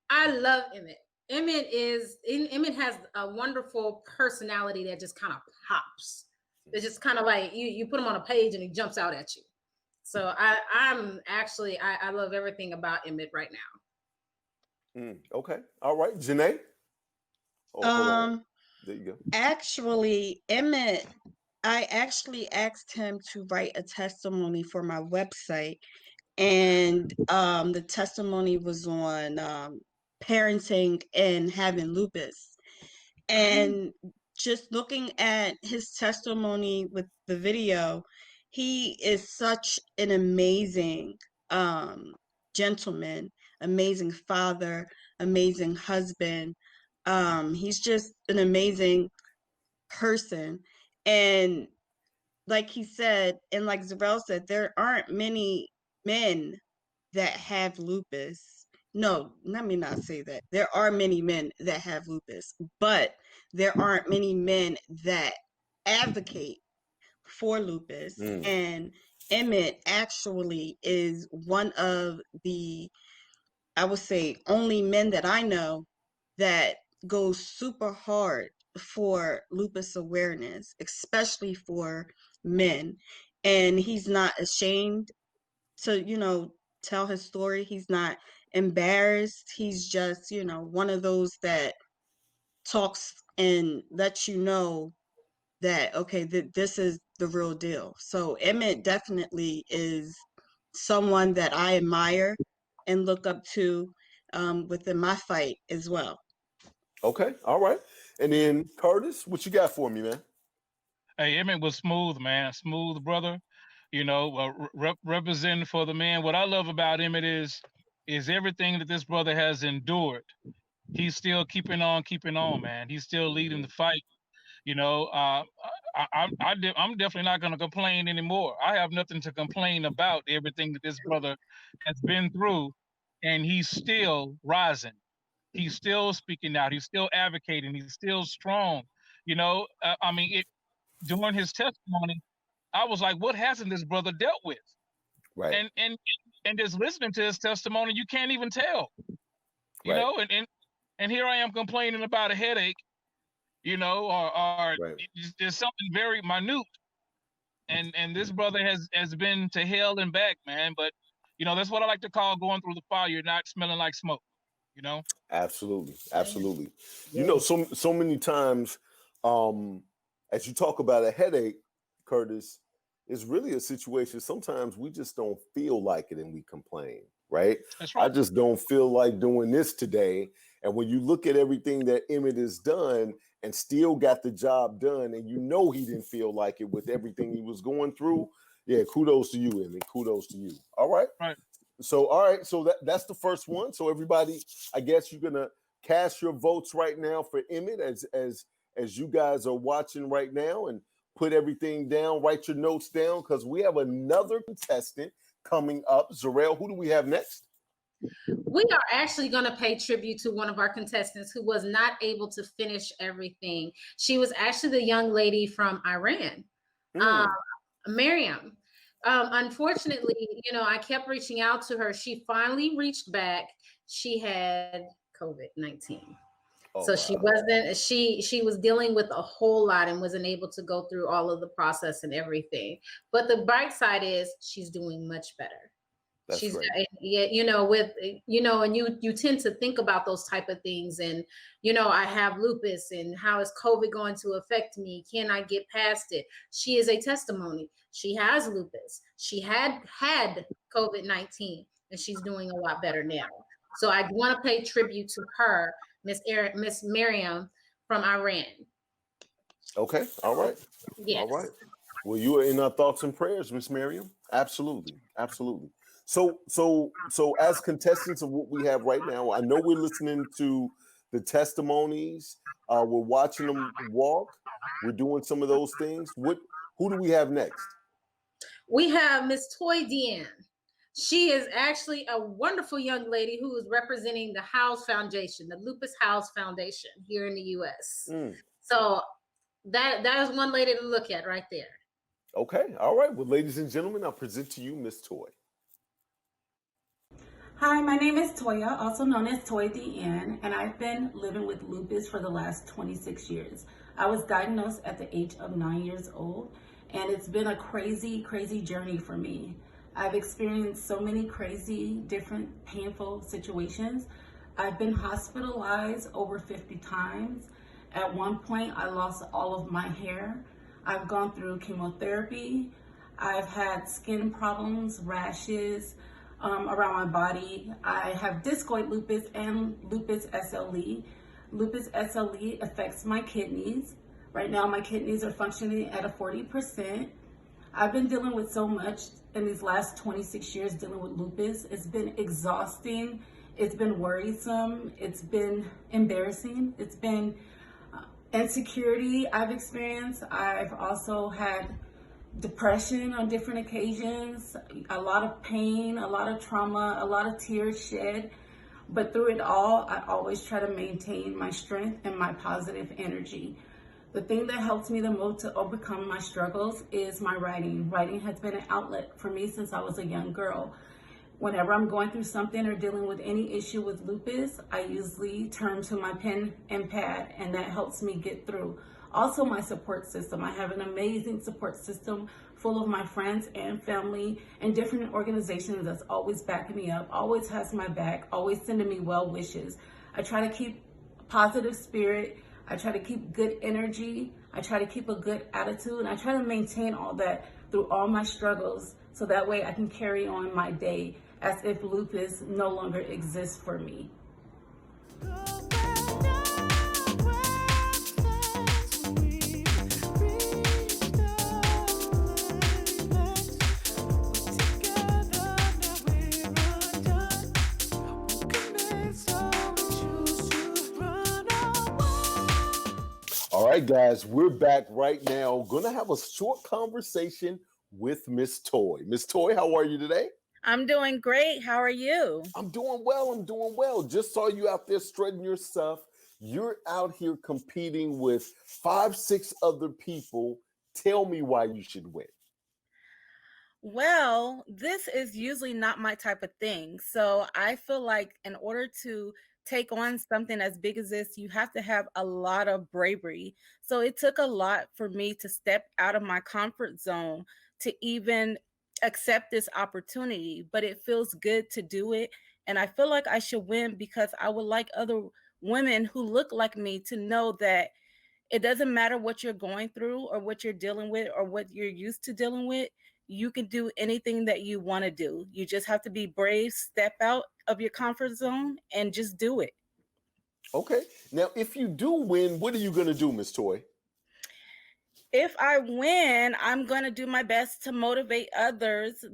I love Emmett. Emmett has a wonderful personality that just kind of pops. It's just kind of like you put him on a page and he jumps out at you. So I love everything about Emmett right now. Okay. All right. Janae? Oh, there you go. Actually, Emmett, I actually asked him to write a testimony for my website, and the testimony was on parenting and having lupus. And just looking at his testimony with the video, he is such an amazing gentleman, amazing father, amazing husband. He's just an amazing person. And like he said, and like Zarel said, there aren't many men that have lupus. No, let me not say that. There are many men that have lupus, but there aren't many men that advocate for lupus. And Emmett actually is one of the, I would say, only men that I know that goes super hard for lupus awareness, especially for men. and he's not ashamed to, tell his story. He's not embarrassed. He's just, one of those that talks and lets you know that, okay, this is the real deal. So Emmett definitely is someone that I admire and look up to within my fight as well. Okay, all right. And then Curtis, what you got for me, man? Hey, Emmett was smooth, man. Smooth brother. Representing for the man. What I love about Emmett is everything that this brother has endured. He's still keeping on, man. He's still leading the fight. I'm definitely not going to complain anymore. I have nothing to complain about. Everything that this brother has been through, and he's still rising. He's still speaking out. He's still advocating. He's still strong. During his testimony, I was like, what hasn't this brother dealt with? Right. And just listening to his testimony, you can't even tell. And here I am complaining about a headache, or there's something very minute. And this brother has been to hell and back, man. But that's what I like to call going through the fire. You're not smelling like smoke. Absolutely. So many times, as you talk about a headache, Curtis, it's really a situation. Sometimes we just don't feel like it and we complain, right? That's right. I just don't feel like doing this today. And when you look at everything that Emmett has done and still got the job done, and he didn't feel like it with everything he was going through, yeah, kudos to you, Emmett. Kudos to you. All right. Right. So, all right. So that's the first one. So everybody, I guess you're gonna cast your votes right now for Emmett as you guys are watching right now, and put everything down. Write your notes down because we have another contestant coming up. Zarel, who do we have next? We are actually going to pay tribute to one of our contestants who was not able to finish everything. She was actually the young lady from Iran, Miriam. Unfortunately, I kept reaching out to her. She finally reached back. She had COVID-19. So she was dealing with a whole lot and wasn't able to go through all of the process and everything. But the bright side is she's doing much better. That's she's right. and you tend to think about those type of things, and I have lupus, and how is COVID going to affect me? Can I get past it? She is a testimony. She has lupus. She had COVID-19, and she's doing a lot better now. So I want to pay tribute to her, Miss Miriam from Iran. Okay. All right. Yes. All right. Well, you are in our thoughts and prayers, Miss Miriam. Absolutely. So as contestants of what we have right now, I know we're listening to the testimonies. We're watching them walk. We're doing some of those things. Who do we have next? We have Miss Toy Deanne. She is actually a wonderful young lady who is representing the House Foundation, the Lupus House Foundation here in the U.S. So that is one lady to look at right there. Okay. All right. Well, ladies and gentlemen, I'll present to you Miss Toy. Hi, my name is Toya, also known as Toy Deanne, and I've been living with lupus for the last 26 years. I was diagnosed at the age of 9 years old, and it's been a crazy, crazy journey for me. I've experienced so many crazy, different, painful situations. I've been hospitalized over 50 times. At one point, I lost all of my hair. I've gone through chemotherapy. I've had skin problems, rashes, around my body. I have discoid lupus and lupus SLE. Lupus SLE affects my kidneys. Right now my kidneys are functioning at a 40%. I've been dealing with so much in these last 26 years dealing with lupus. It's been exhausting. It's been worrisome. It's been embarrassing. It's been insecurity I've experienced. I've also had depression on different occasions, a lot of pain, a lot of trauma, a lot of tears shed. But through it all, I always try to maintain my strength and my positive energy. The thing that helps me the most to overcome my struggles is my writing. Writing has been an outlet for me since I was a young girl. Whenever I'm going through something or dealing with any issue with lupus, I usually turn to my pen and pad, and that helps me get through. Also, my support system. I have an amazing support system full full of my friends and family and different organizations that's always backing me up, always has my back, always sending me well wishes. I try to keep a positive spirit. I try to keep good energy. I try to keep a good attitude. And I try to maintain all that through all my struggles so that way I can carry on my day as if lupus no longer exists for me. All right, guys, we're back right now. Gonna have a short conversation with Miss Toy. Miss Toy, how are you today? I'm doing great. How are you? I'm doing well. I'm doing well. Just saw you out there strutting your stuff. You're out here competing with 5, 6 other people. Tell me why you should win. Well, this is usually not my type of thing. So I feel like in order to take on something as big as this, you have to have a lot of bravery. So it took a lot for me to step out of my comfort zone to even accept this opportunity, but it feels good to do it. And I feel like I should win because I would like other women who look like me to know that it doesn't matter what you're going through or what you're dealing with or what you're used to dealing with. You can do anything that you want to do. You just have to be brave, step out of your comfort zone, and just do it. Okay. Now, if you do win, what are you going to do, Miss Toy? If I win, I'm going to do my best to motivate others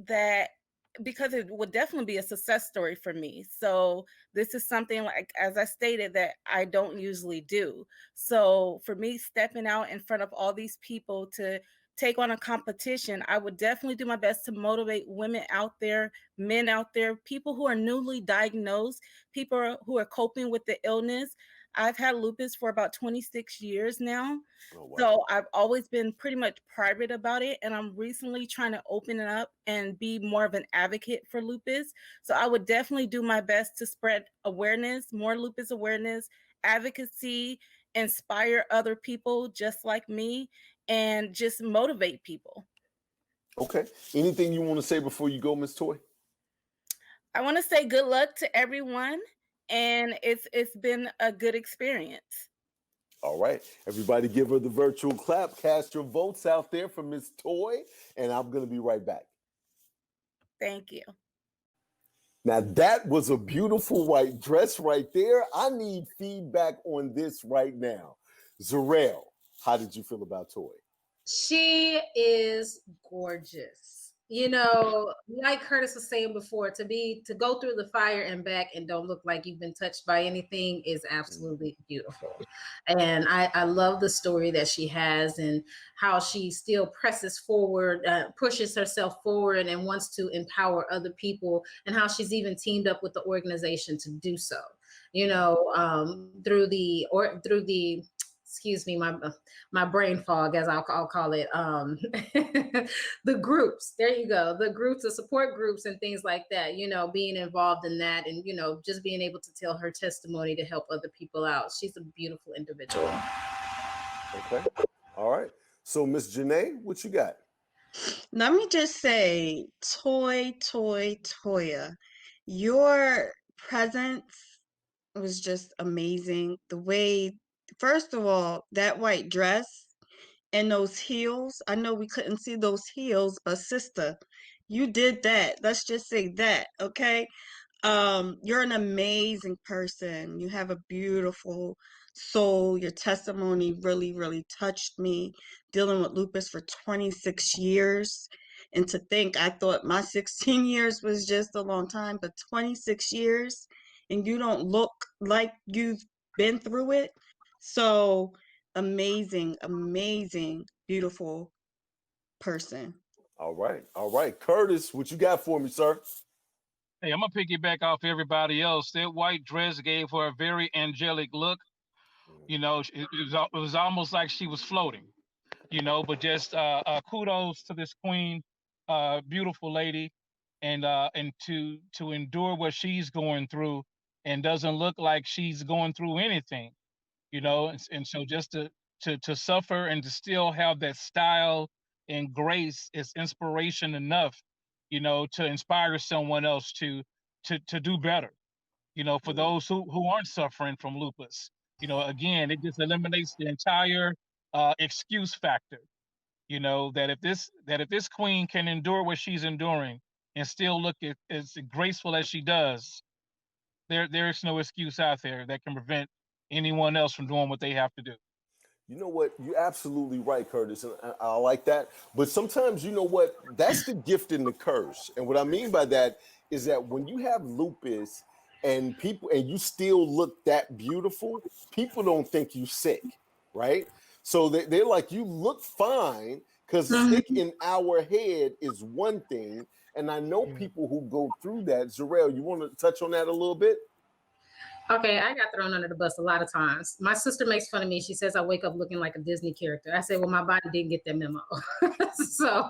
because it would definitely be a success story for me. So this is something, like, as I stated, that I don't usually do. So for me, stepping out in front of all these people to take on a competition, I would definitely do my best to motivate women out there, men out there, people who are newly diagnosed, people who are coping with the illness. I've had lupus for about 26 years now. Oh, wow. So I've always been pretty much private about it. And I'm recently trying to open it up and be more of an advocate for lupus. So I would definitely do my best to spread awareness, more lupus awareness, advocacy, inspire other people just like me, and just motivate people. Okay. Anything you want to say before you go, Miss Toy? I want to say good luck to everyone. And it's been a good experience. All right. Everybody give her the virtual clap. Cast your votes out there for Miss Toy, and I'm going to be right back. Thank you. Now, that was a beautiful white dress right there. I need feedback on this right now. Zarel, how did you feel about Toy? She is gorgeous. You know, like Curtis was saying before, to go through the fire and back and don't look like you've been touched by anything is absolutely beautiful. And I love the story that she has and how she still presses forward, pushes herself forward and wants to empower other people, and how she's even teamed up with the organization to do so. You know, through the excuse me, my brain fog, as I'll call it, the groups. There you go, the groups, the support groups, and things like that. You know, being involved in that, and just being able to tell her testimony to help other people out. She's a beautiful individual. Okay, all right. So, Miss Janae, what you got? Let me just say, Toya, your presence was just amazing. The way, first of all, that white dress and those heels, I know we couldn't see those heels, but sister, you did that. Let's just say that, okay? You're an amazing person. You have a beautiful soul. Your testimony really, really touched me. Dealing with lupus for 26 years. And to think, I thought my 16 years was just a long time, but 26 years, and you don't look like you've been through it. So amazing, amazing, beautiful person. All right. Curtis, what you got for me, sir? Hey, I'm gonna piggyback off everybody else. That white dress gave her a very angelic look. You know, it was almost like she was floating. But just kudos to this queen, beautiful lady, and to endure what she's going through, and doesn't look like she's going through anything. And so just to suffer and to still have that style and grace is inspiration enough, to inspire someone else to do better. For those who aren't suffering from lupus, again, it just eliminates the entire excuse factor. That if this queen can endure what she's enduring and still look as graceful as she does, there's no excuse out there that can prevent anyone else from doing what they have to do. You know what? You're absolutely right, Curtis, and I like that. But sometimes, you know what? That's the gift and the curse. And what I mean by that is that when you have lupus and you still look that beautiful, people don't think you sick, right? So they're like, you look fine, because sick in our head is one thing. And I know people who go through that. Zarel, you want to touch on that a little bit? Okay, I got thrown under the bus a lot of times. My sister makes fun of me. She says I wake up looking like a Disney character. I say, well, my body didn't get that memo. So,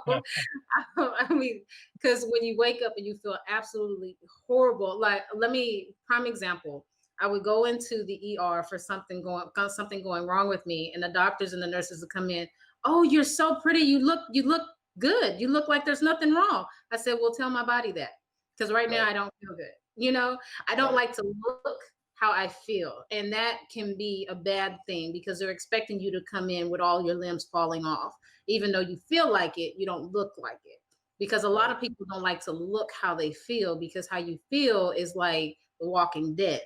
I mean, because when you wake up and you feel absolutely horrible, like, prime example, I would go into the ER for something going wrong with me, and the doctors and the nurses would come in. Oh, you're so pretty. You look good. You look like there's nothing wrong. I said, well, tell my body that, because right now I don't feel good. I don't like to look how I feel. And that can be a bad thing, because they're expecting you to come in with all your limbs falling off. Even though you feel like it, you don't look like it. Because a lot of people don't like to look how they feel, because how you feel is like The Walking Dead.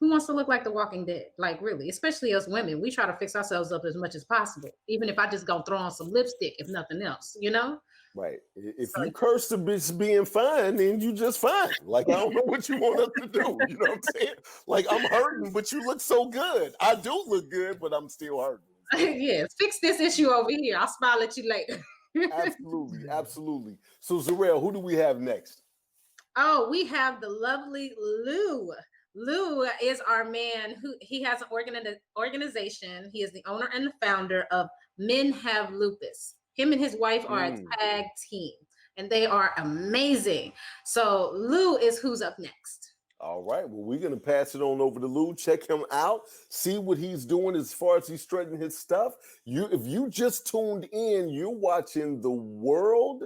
Who wants to look like The Walking Dead? Like, really, especially us women, we try to fix ourselves up as much as possible. Even if I just go throw on some lipstick, if nothing else, Right. If you curse the bitch being fine, then you just fine. Like, I don't know what you want us to do. You know what I'm saying? Like, I'm hurting, but you look so good. I do look good, but I'm still hurting. Yes, fix this issue over here. I'll smile at you later. Absolutely. Absolutely. So, Zarel, who do we have next? Oh, we have the lovely Lou. Lou is our man he has an organization. He is the owner and the founder of Men Have Lupus. Him and his wife are a tag team, and they are amazing. So Lou is who's up next. All right. Well, we're going to pass it on over to Lou. Check him out. See what he's doing as far as he's strutting his stuff. If you just tuned in, you're watching the World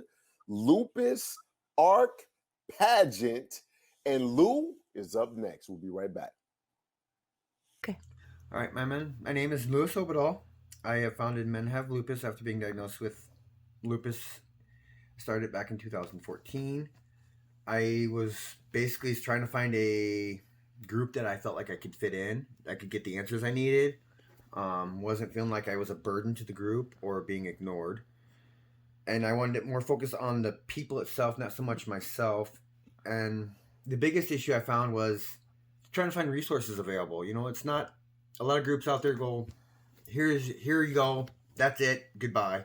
Lupus Arc Pageant, and Lou is up next. We'll be right back. Okay. All right, my name is Louis Obadal. I have founded Men Have Lupus after being diagnosed with lupus. Started back in 2014. I was basically trying to find a group that I felt like I could fit in, I could get the answers I needed. Wasn't feeling like I was a burden to the group or being ignored. And I wanted it more focused on the people itself, not so much myself. And the biggest issue I found was trying to find resources available. It's not a lot of groups out there go, here you go, that's it, goodbye.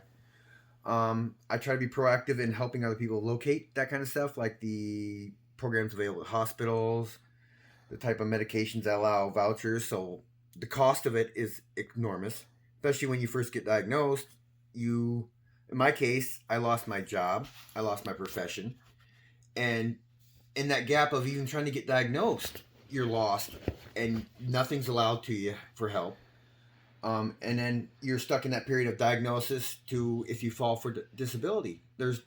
I try to be proactive in helping other people locate that kind of stuff, like the programs available at hospitals, the type of medications that allow vouchers. So the cost of it is enormous, especially when you first get diagnosed. In my case, I lost my job, I lost my profession, and in that gap of even trying to get diagnosed, you're lost and nothing's allowed to you for help. And then you're stuck in that period of diagnosis to if you fall for disability. There's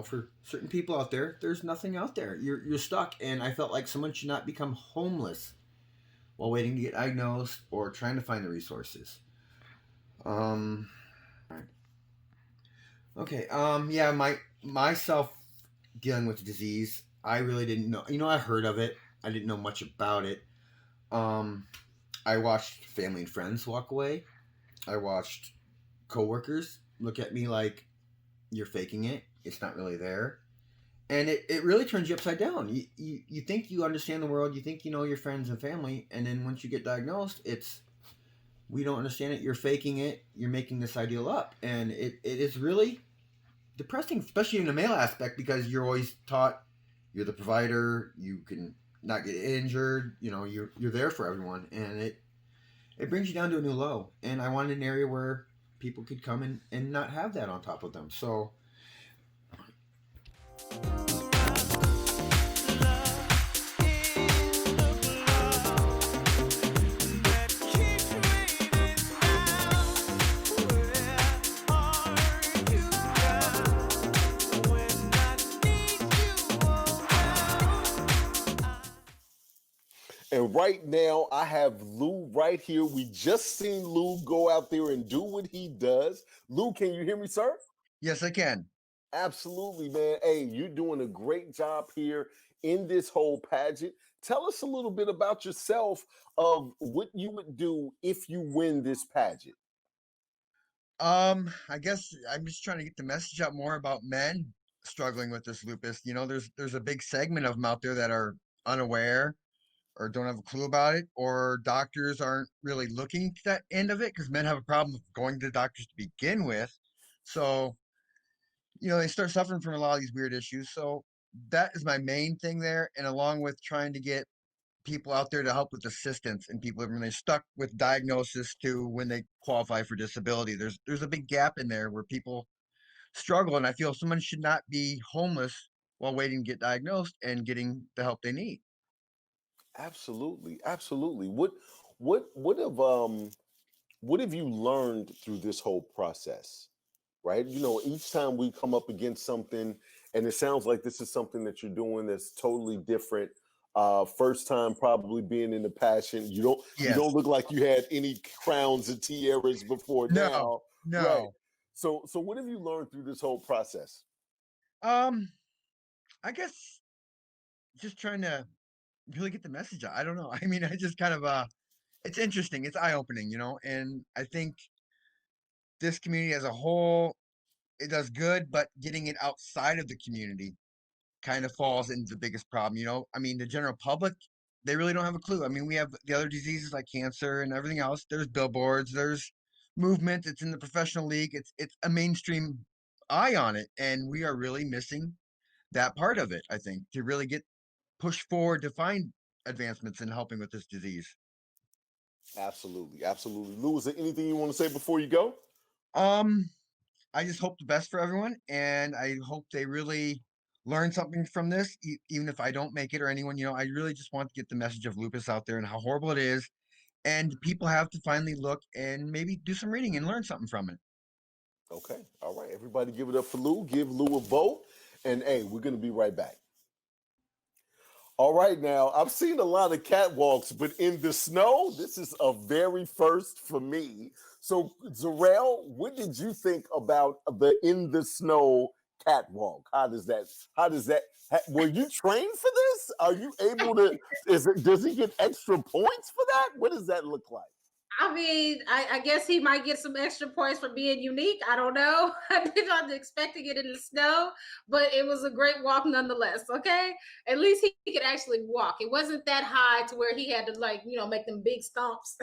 for certain people out there, there's nothing out there. You're stuck, and I felt like someone should not become homeless while waiting to get diagnosed or trying to find the resources. Okay. Yeah, myself dealing with the disease, I really didn't know. I heard of it. I didn't know much about it. I watched family and friends walk away. I watched coworkers look at me like, you're faking it. It's not really there. And it really turns you upside down. You think you understand the world. You think you know your friends and family. And then once you get diagnosed, we don't understand it. You're faking it. You're making this ideal up. And it is really depressing, especially in the male aspect, because you're always taught you're the provider. You can not get injured. You're there for everyone. And it brings you down to a new low. And I wanted an area where people could come and not have that on top of them. So And right now, I have Lou right here. We just seen Lou go out there and do what he does. Lou, can you hear me, sir? Yes, I can. Absolutely, man. Hey, you're doing a great job here in this whole pageant. Tell us a little bit about yourself of what you would do if you win this pageant. I guess I'm just trying to get the message out more about men struggling with this lupus. You know, there's a big segment of them out there that are unaware or don't have a clue about it, or doctors aren't really looking to that end of it because men have a problem with going to the doctors to begin with. So, you know, they start suffering from a lot of these weird issues. So that is my main thing there. And along with trying to get people out there to help with assistance and people when they're stuck with diagnosis to when they qualify for disability. There's a big gap in there where people struggle, and I feel someone should not be homeless while waiting to get diagnosed and getting the help they need. Absolutely, absolutely. What have you learned through this whole process? Right? You know, each time we come up against something, and it sounds like this is something that you're doing that's totally different. First time probably being in the passion. You Yes. don't look like you had any crowns and tiaras before now. No. Right. So what have you learned through this whole process? I guess just trying to really get the message out. I don't know. I mean, I just kind of it's interesting. It's eye-opening, you know, and I think this community as a whole, it does good, but getting it outside of the community kind of falls into the biggest problem. You know, I mean, the general public, they really don't have a clue. I mean, we have the other diseases like cancer and everything else. There's billboards, there's movement. It's in the professional league. It's a mainstream eye on it, and we are really missing that part of it. I think to really get pushed forward to find advancements in helping with this disease. Absolutely, absolutely. Lou, is there anything you want to say before you go? I just hope the best for everyone, and I hope they really learn something from this, even if I don't make it or anyone. You know, I really just want to get the message of lupus out there and how horrible it is, and people have to finally look and maybe do some reading and learn something from it. Okay, all right. Everybody give it up for Lou. Give Lou a vote. And hey, we're going to be right back. All right, now, I've seen a lot of catwalks, but in the snow, this is a very first for me. So, Zarel, what did you think about the in the snow catwalk? Were you trained for this? Are you able to, does he get extra points for that? What does that look like? I mean, I guess he might get some extra points for being unique. I don't know. I did not expect to get in the snow, but it was a great walk nonetheless. Okay, at least he could actually walk. It wasn't that high to where he had to make them big stomps.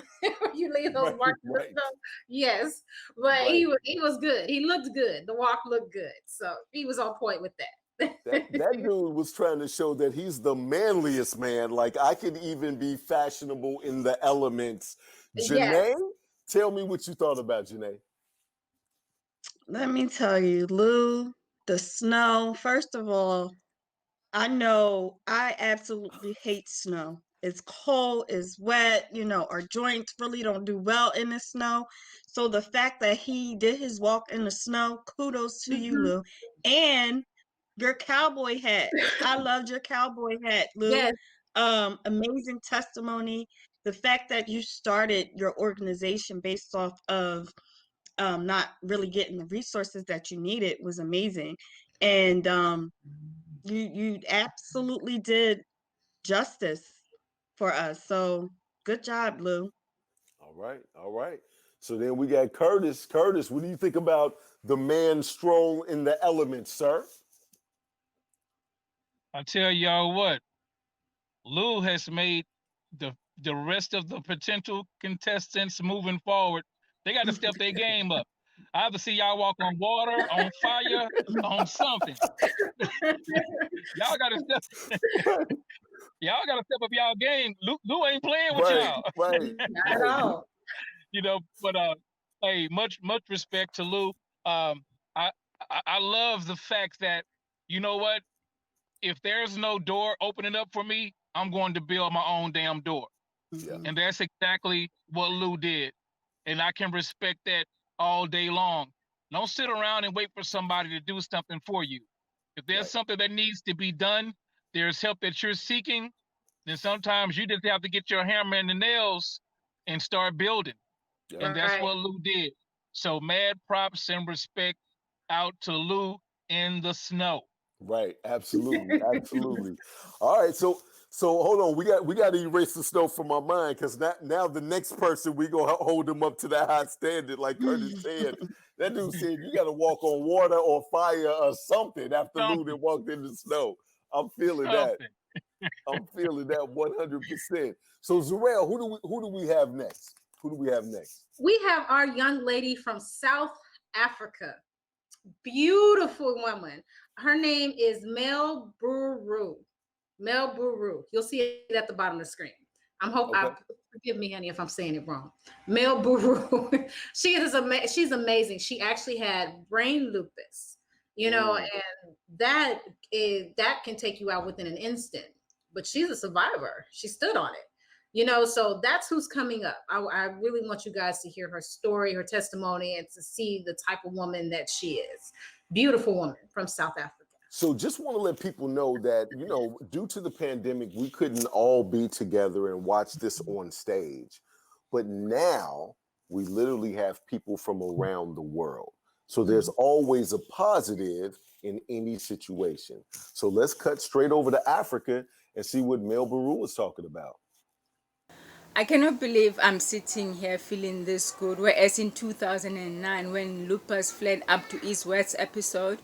You leave those marks in the snow. Yes, but he was good. He looked good. The walk looked good, so he was on point with that. That dude was trying to show that he's the manliest man. Like, I could even be fashionable in the elements. Janae, tell me what you thought about Janae. Let me tell you, Lou, the snow, first of all, I know I absolutely hate snow. It's cold, it's wet, you know, our joints really don't do well in the snow. So the fact that he did his walk in the snow, kudos to you, Lou. And your cowboy hat. I loved your cowboy hat, Lou. Yes. Amazing testimony. The fact that you started your organization based off of not really getting the resources that you needed was amazing. And you absolutely did justice for us. So good job, Lou. All right, all right. So then we got Curtis. Curtis, what do you think about the man stroll in the elements, sir? I tell y'all what, Lou has made the rest of the potential contestants moving forward. They got to step their game up. I have to see y'all walk on water, on fire, on something. Y'all got to step. Y'all got to step up y'all game. Lou ain't playing with y'all. Right. Not at all. You know, but hey, much respect to Lou. I love the fact that, you know what, if there's no door opening up for me, I'm going to build my own damn door. Yeah. And that's exactly what Lou did. And I can respect that all day long. Don't sit around and wait for somebody to do something for you. If there's something that needs to be done, there's help that you're seeking, then sometimes you just have to get your hammer and the nails and start building. Yeah. And that's Right. what Lou did. So mad props and respect out to Lou in the snow. Right. Absolutely. Absolutely. All right. So hold on. We got to erase the snow from my mind because now the next person we gonna hold them up to that high standard, like Curtis said. That dude said you got to walk on water or fire or something after Lou Something, that walked in the snow. I'm feeling that. something. I'm feeling that 100%. So Zarel, who do we have next? Who do we have next? We have our young lady from South Africa. Beautiful woman. Her name is Mel Buru. Mel Buru. You'll see it at the bottom of the screen. Okay. Forgive me, honey, if I'm saying it wrong. Mel Buru. She's amazing. She actually had brain lupus, and that can take you out within an instant. But she's a survivor. She stood on it. So that's who's coming up. I really want you guys to hear her story, her testimony, and to see the type of woman that she is. Beautiful woman from South Africa. So just want to let people know that, due to the pandemic, we couldn't all be together and watch this on stage. But now we literally have people from around the world. So there's always a positive in any situation. So let's cut straight over to Africa and see what Mel Baru was talking about. I cannot believe I'm sitting here feeling this good. Whereas in 2009, when Lupus fled up to East West episode,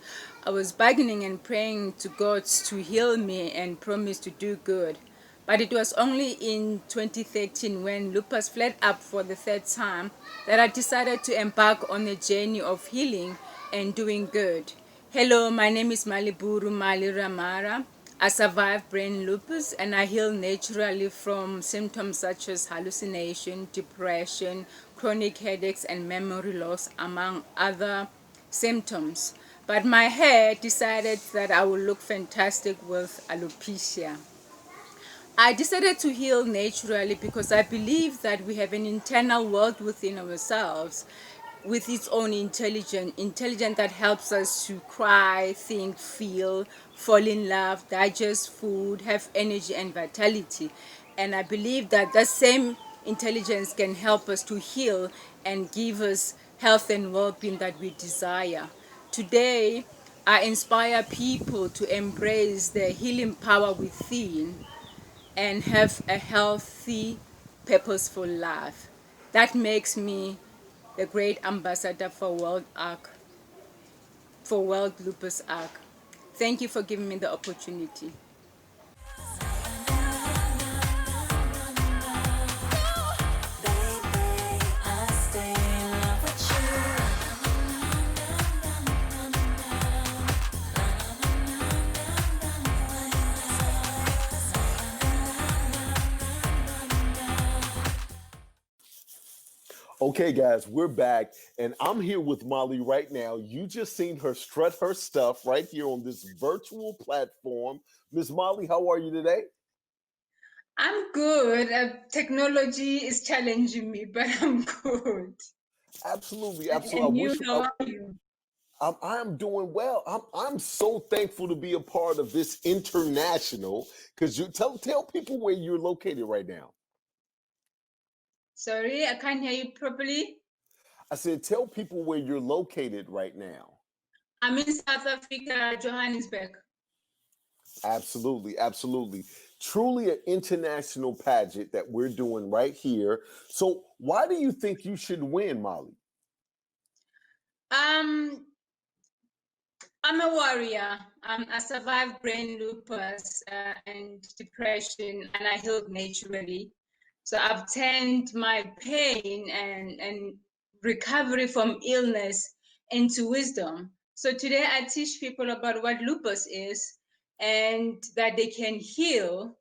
I was bargaining and praying to God to heal me and promise to do good. But it was only in 2013, when Lupus fled up for the third time, that I decided to embark on a journey of healing and doing good. Hello, my name is Maliburu Mali Ramara. I survived brain lupus and I heal naturally from symptoms such as hallucination, depression, chronic headaches, and memory loss, among other symptoms. But my hair decided that I would look fantastic with alopecia. I decided to heal naturally because I believe that we have an internal world within ourselves with its own intelligence that helps us to cry, think, feel, fall in love, digest food, have energy and vitality. And I believe that that same intelligence can help us to heal and give us health and well-being that we desire. Today, I inspire people to embrace the healing power within and have a healthy, purposeful life. That makes me the great ambassador for World Lupus Arc. Thank you for giving me the opportunity. Okay, guys, we're back, and I'm here with Molly right now. You just seen her strut her stuff right here on this virtual platform. Miss Molly, how are you today? I'm good. Technology is challenging me, but I'm good. Absolutely, And absolutely. you, how are you? I'm doing well. I'm so thankful to be a part of this international. Because you tell people where you're located right now. Sorry, I can't hear you properly. I said, tell people where you're located right now. I'm in South Africa, Johannesburg. Absolutely, absolutely. Truly an international pageant that we're doing right here. So why do you think you should win, Molly? I'm a warrior. I survived brain lupus and depression, and I healed naturally. So I've turned my pain and recovery from illness into wisdom. So today I teach people about what lupus is and that they can heal.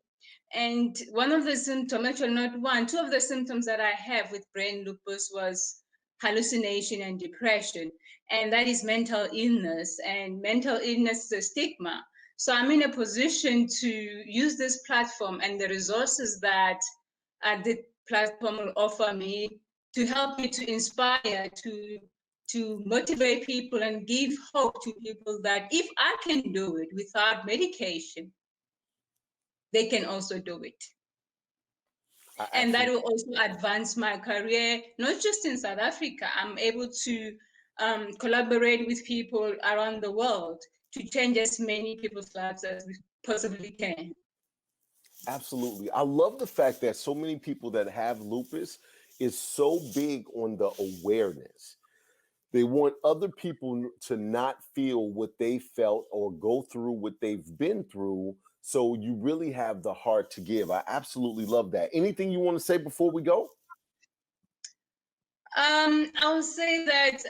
And one of the symptoms, actually not one, two of the symptoms that I have with brain lupus was hallucination and depression. And that is mental illness, and mental illness is a stigma. So I'm in a position to use this platform and the resources that the platform will offer me to help me to inspire, to motivate people and give hope to people that if I can do it without medication, they can also do it. And that will also advance my career, not just in South Africa. I'm able to collaborate with people around the world to change as many people's lives as we possibly can. Absolutely. I love the fact that so many people that have lupus is so big on the awareness. They want other people to not feel what they felt or go through what they've been through. So you really have the heart to give. I absolutely love that. Anything you want to say before we go? I'll say that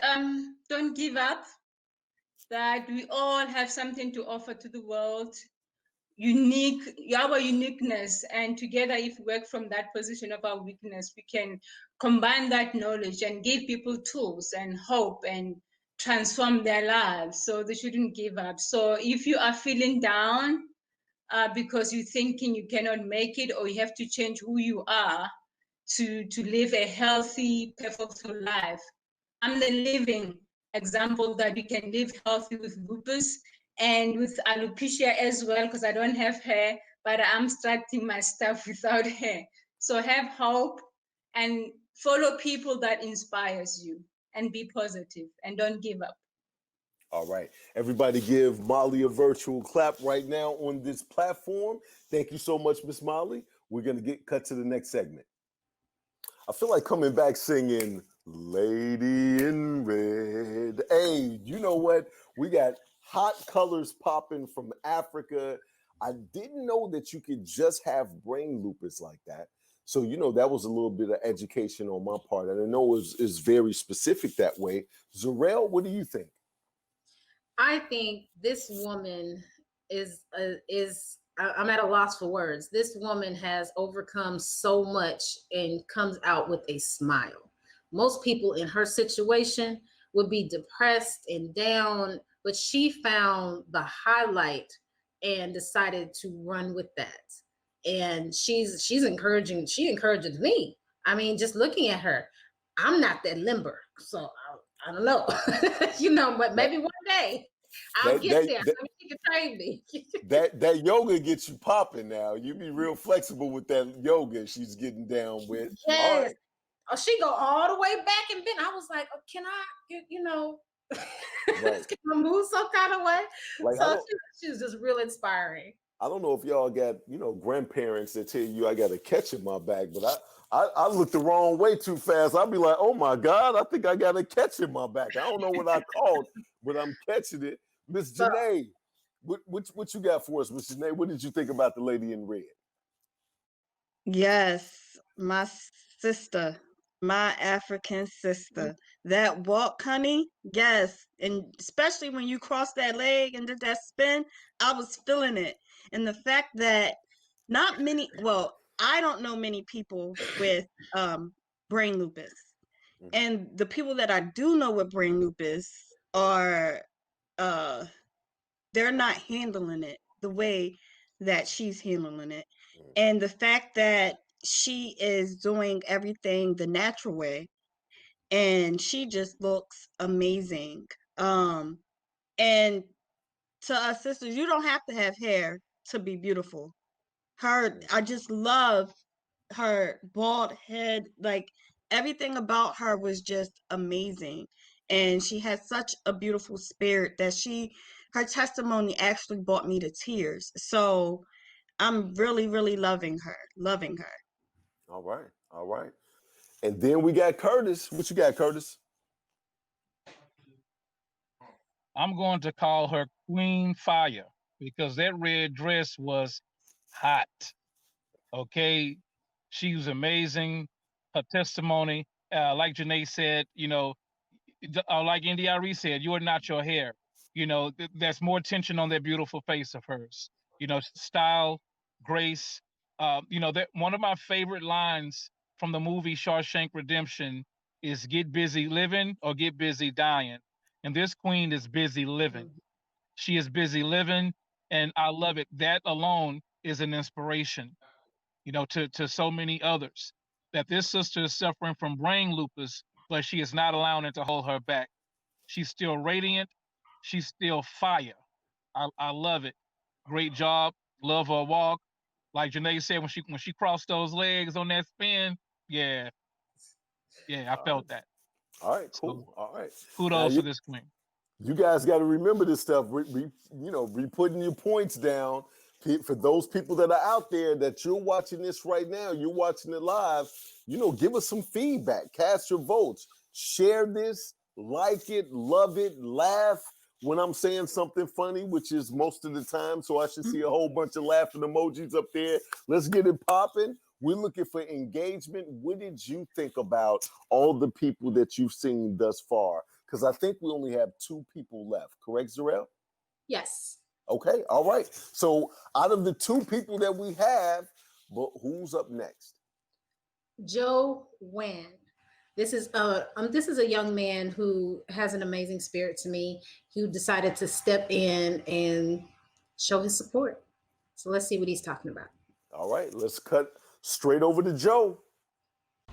don't give up, that we all have something to offer to the world, our uniqueness, and together, if we work from that position of our weakness, we can combine that knowledge and give people tools and hope and transform their lives. So they shouldn't give up. So if you are feeling down because you're thinking you cannot make it, or you have to change who you are to live a healthy, purposeful life, I'm the living example that you can live healthy with lupus and with alopecia as well, because I don't have hair, but I'm starting my stuff without hair. So have hope and follow people that inspires you, and be positive and don't give up. All right. Everybody give Molly a virtual clap right now on this platform. Thank you so much, Miss Molly. We're going to cut to the next segment. I feel like coming back singing Lady in Red. Hey, you know what? We got hot colors popping from Africa. I didn't know that you could just have brain lupus like that. So, that was a little bit of education on my part. And I know it's very specific that way. Zarel, what do you think? I think this woman is I'm at a loss for words. This woman has overcome so much and comes out with a smile. Most people in her situation would be depressed and down, but she found the highlight and decided to run with that. And she's encouraging. She encourages me. I mean, just looking at her, I'm not that limber, so I don't know. But maybe one day I'll get there. Maybe she can train me. that yoga gets you popping now. You be real flexible with that yoga she's getting down with. Yes. Right. Oh, she go all the way back and bend. I was like, oh, can I, right. Can I move some kind of way? Like, so she was just real inspiring. I don't know if y'all got, grandparents that tell you I got a catch in my back, but I look the wrong way too fast. I'll be like, oh my God, I think I got a catch in my back. I don't know what I called, but I'm catching it. Miss Janae, what you got for us, Miss Janae? What did you think about the Lady in Red? Yes, my sister, my African sister. That walk, honey, yes. And especially when you cross that leg and did that spin, I was feeling it. And the fact that I don't know many people with brain lupus. And the people that I do know with brain lupus are they're not handling it the way that she's handling it. And the fact that she is doing everything the natural way, and she just looks amazing. And to us sisters, you don't have to have hair to be beautiful. I just love her bald head. Like, everything about her was just amazing. And she had such a beautiful spirit that her testimony actually brought me to tears. So I'm really, really loving her. All right. And then we got Curtis. What you got, Curtis? I'm going to call her Queen Fire, because that red dress was hot. Okay. She was amazing. Her testimony, like Janae said, like NDRE said, you are not your hair. There's more tension on that beautiful face of hers. Style, grace. That one of my favorite lines from the movie Shawshank Redemption is "Get busy living or get busy dying." And this queen is busy living. She is busy living, and I love it. That alone is an inspiration, to so many others. That this sister is suffering from brain lupus, but she is not allowing it to hold her back. She's still radiant. She's still fire. I love it. Great job. Love her walk. Like Janae said, when she crossed those legs on that spin, yeah, I All right. felt that. All right, So cool. All right. Now kudos to this queen. you guys got to remember this stuff. Be putting your points down. For those people that are out there that you're watching this right now, you're watching it live, give us some feedback, cast your votes, share this, like it, love it, laugh when I'm saying something funny, which is most of the time. So I should see a whole bunch of laughing emojis up there. Let's get it popping. We're looking for engagement. What did you think about all the people that you've seen thus far? Because I think we only have 2 people left. Correct, Zarel? Yes. Okay, all right. So out of the 2 people that we have, but who's up next? Joe Wan. This is a young man who has an amazing spirit to me. He decided to step in and show his support. So let's see what he's talking about. All right, let's cut straight over to Joe.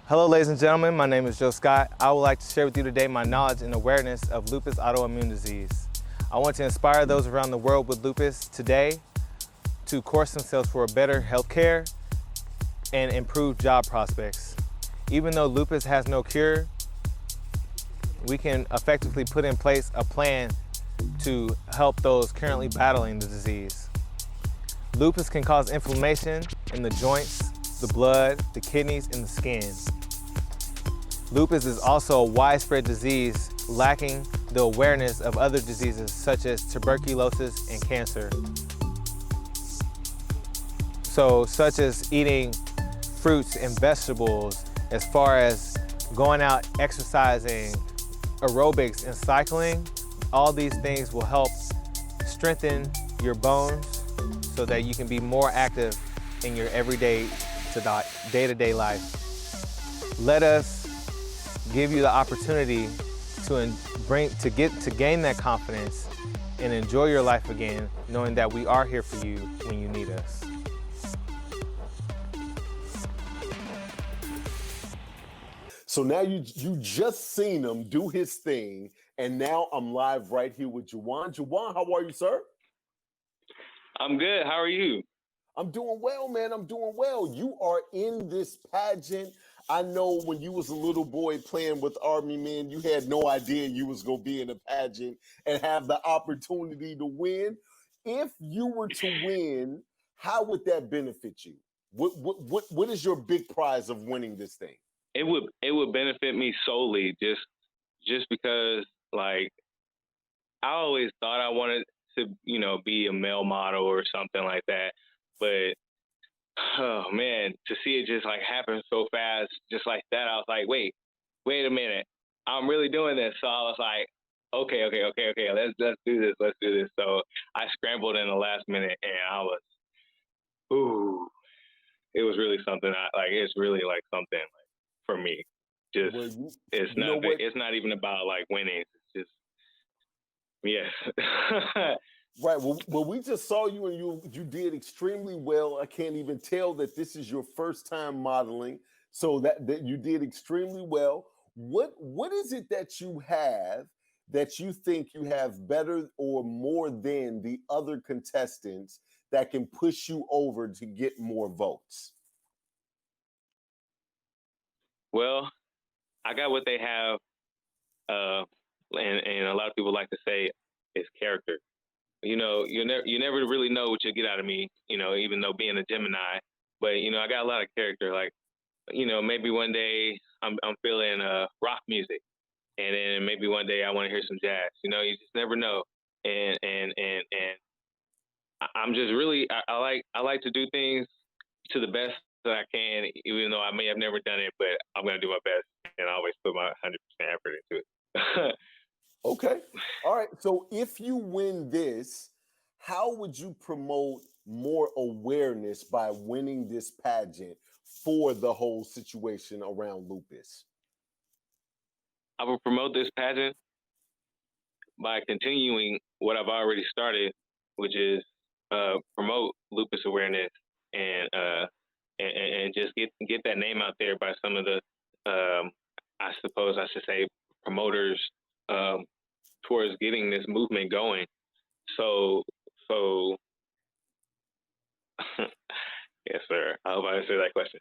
Hello, ladies and gentlemen. My name is Joe Scott. I would like to share with you today my knowledge and awareness of lupus autoimmune disease. I want to inspire those around the world with lupus today to course themselves for better health care and improved job prospects. Even though lupus has no cure, we can effectively put in place a plan to help those currently battling the disease. Lupus can cause inflammation in the joints, the blood, the kidneys, and the skin. Lupus is also a widespread disease lacking the awareness of other diseases such as tuberculosis and cancer. So, such as eating fruits and vegetables, as far as going out exercising, aerobics, and cycling, all these things will help strengthen your bones so that you can be more active in your everyday day-to-day life. Let us give you the opportunity to gain that confidence and enjoy your life again, knowing that we are here for you when you need us. So now you just seen him do his thing, and now I'm live right here with Juwan. Juwan, how are you, sir? I'm good. How are you? I'm doing well, man. I'm doing well. You are in this pageant. I know when you was a little boy playing with Army men, you had no idea you was going to be in a pageant and have the opportunity to win. If you were to win, how would that benefit you? What is your big prize of winning this thing? It would benefit me solely just because, like, I always thought I wanted to, be a male model or something like that. But, oh, man, to see it just, like, happen so fast, just like that, I was like, wait a minute. I'm really doing this. So I was like, okay, let's do this. Let's do this. So I scrambled in the last minute, and I was, it was really something. It's really, like, something, like, for me. Just, it's not even about, like, winning. It's just, yeah. Right. Well, we just saw you, and you did extremely well. I can't even tell that this is your first time modeling, so that you did extremely well. What is it that you have that you think you have better or more than the other contestants that can push you over to get more votes? Well, I got what they have, and a lot of people like to say is character. You never really know what you'll get out of me, even though being a Gemini. But, I got a lot of character. Like, maybe one day I'm feeling rock music, and then maybe one day I want to hear some jazz. You just never know. And I'm just really I like to do things to the best that I can, even though I may have never done it. But I'm gonna do my best, and I always put my 100% effort into it. Okay. All right. So if you win this, how would you promote more awareness by winning this pageant for the whole situation around lupus? I will promote this pageant by continuing what I've already started, which is promote lupus awareness and just get that name out there by some of the, I suppose I should say, promoters towards getting this movement going. So Yes, sir. I hope I answered that question.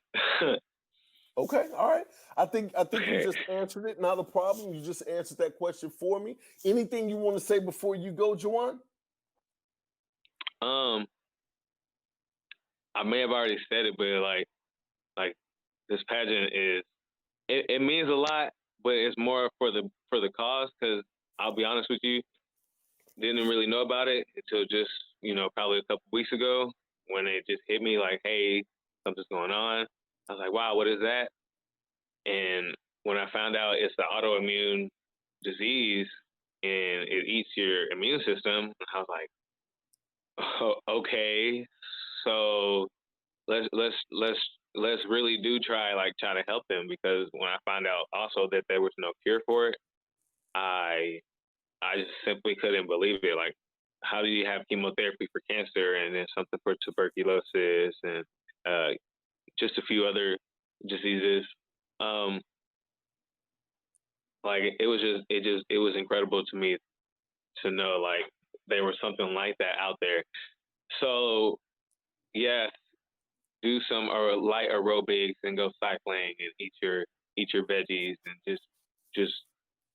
Okay, all right. I think you just answered it. Not a problem. You just answered that question for me. Anything you want to say before you go, Juwan? I may have already said it, but like this pageant it means a lot, but it's more for the cause. Because I'll be honest with you, didn't really know about it until just probably a couple weeks ago when it just hit me like, hey, something's going on. I was like, wow, what is that? And when I found out it's an autoimmune disease and it eats your immune system, I was like, oh, okay, so let's really do try to help them, because when I found out also that there was no cure for it, I just simply couldn't believe it. Like, how do you have chemotherapy for cancer and then something for tuberculosis and just a few other diseases? Like it was incredible to me to know like there was something like that out there. So yes, do some or light aerobics and go cycling and eat your veggies and just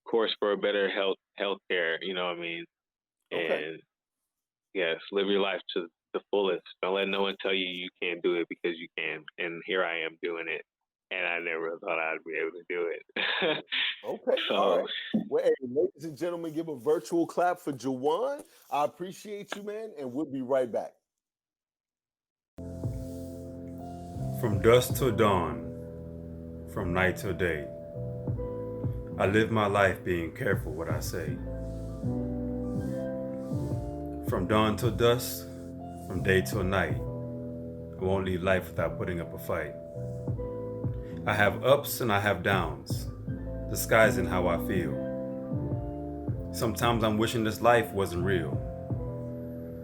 course for a better health care. You know what I mean? Okay. And yes, live your life to the fullest. Don't let no one tell you you can't do it, because you can. And here I am doing it, and I never thought I'd be able to do it. Okay, So, all right. Well, hey, ladies and gentlemen, give a virtual clap for Juwan. I appreciate you, man, and we'll be right back. From dusk till dawn, from night till day, I live my life being careful what I say. From dawn till dusk, from day till night, I won't leave life without putting up a fight. I have ups and I have downs, disguising how I feel. Sometimes I'm wishing this life wasn't real.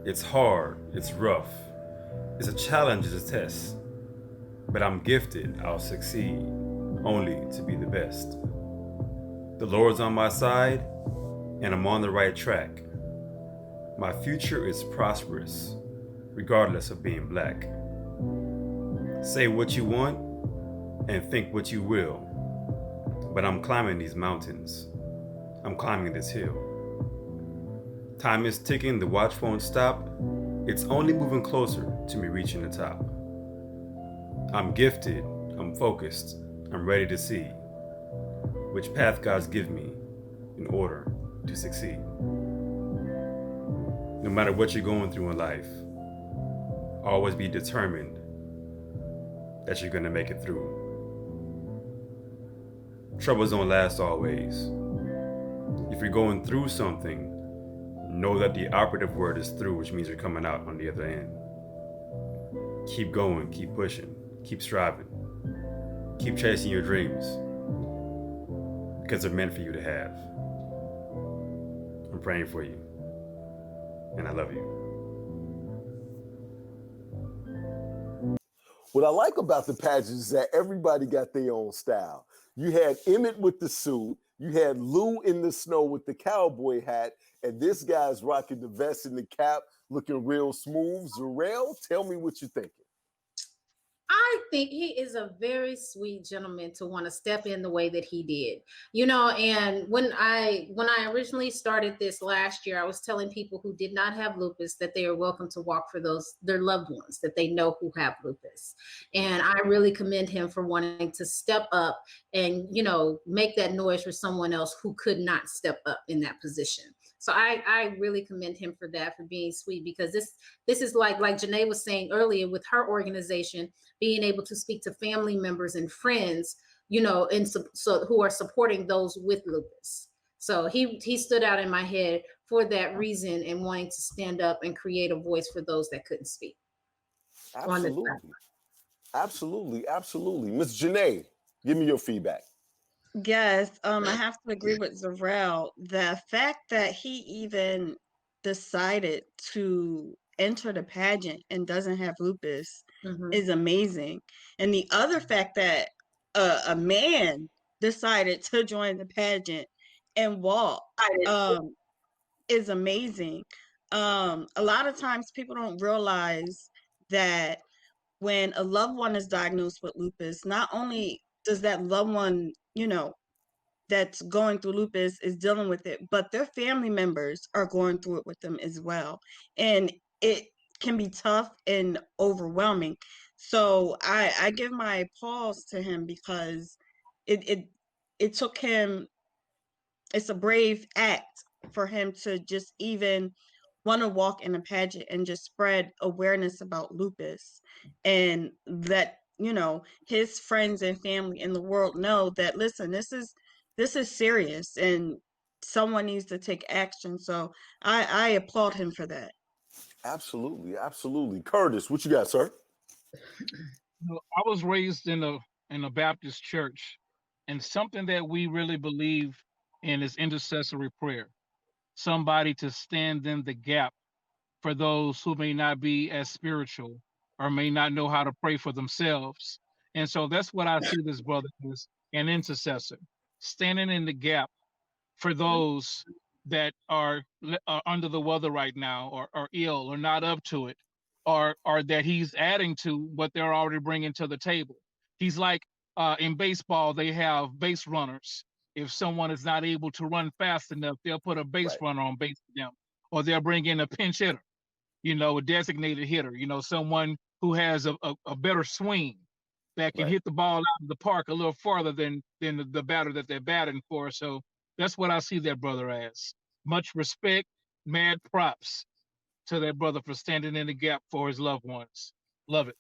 It's hard, it's rough, it's a challenge, it's a test. But I'm gifted, I'll succeed, only to be the best. The Lord's on my side, and I'm on the right track. My future is prosperous, regardless of being black. Say what you want, and think what you will. But I'm climbing these mountains. I'm climbing this hill. Time is ticking, the watch won't stop. It's only moving closer to me reaching the top. I'm gifted, I'm focused, I'm ready to see which path God's give me in order to succeed. No matter what you're going through in life, always be determined that you're gonna make it through. Troubles don't last always. If you're going through something, know that the operative word is through, which means you're coming out on the other end. Keep going, keep pushing, keep striving, keep chasing your dreams, because they're meant for you to have. I'm praying for you, and I love you. What I like about the pageant is that everybody got their own style. You had Emmett with the suit, you had Lou in the snow with the cowboy hat, and this guy's rocking the vest and the cap, looking real smooth. Zarel, tell me what you're thinking. I think he is a very sweet gentleman to want to step in the way that he did, and when I originally started this last year, I was telling people who did not have lupus that they are welcome to walk for their loved ones that they know who have lupus. And I really commend him for wanting to step up and, make that noise for someone else who could not step up in that position. So I really commend him for that, for being sweet, because this is like Janae was saying earlier with her organization, being able to speak to family members and friends, and so who are supporting those with lupus. So he stood out in my head for that reason and wanting to stand up and create a voice for those that couldn't speak. Absolutely. Miss Janae, give me your feedback. Yes, I have to agree with Zarel. The fact that he even decided to enter the pageant and doesn't have lupus is amazing. And the other fact that a man decided to join the pageant and walk is amazing. A lot of times people don't realize that when a loved one is diagnosed with lupus, not only does that loved one, that's going through lupus is dealing with it, but their family members are going through it with them as well. And it can be tough and overwhelming. So I give my applause to him because it took him, it's a brave act for him to just even want to walk in a pageant and just spread awareness about lupus, and that his friends and family in the world know that, listen, this is serious and someone needs to take action. So I applaud him for that. Absolutely, absolutely. Curtis, what you got, sir? I was raised in a Baptist church, and something that we really believe in is intercessory prayer. Somebody to stand in the gap for those who may not be as spiritual or may not know how to pray for themselves. And so that's what I see this brother is, an intercessor, standing in the gap for those that are under the weather right now, or ill, or not up to it, or that he's adding to what they're already bringing to the table. He's like, in baseball, they have base runners. If someone is not able to run fast enough, they'll put a base runner on base for them, or they'll bring in a pinch hitter, a designated hitter, someone who has a better swing that can hit the ball out of the park a little farther than the batter that they're batting for. So that's what I see that brother as. Much respect, mad props to that brother for standing in the gap for his loved ones. Love it.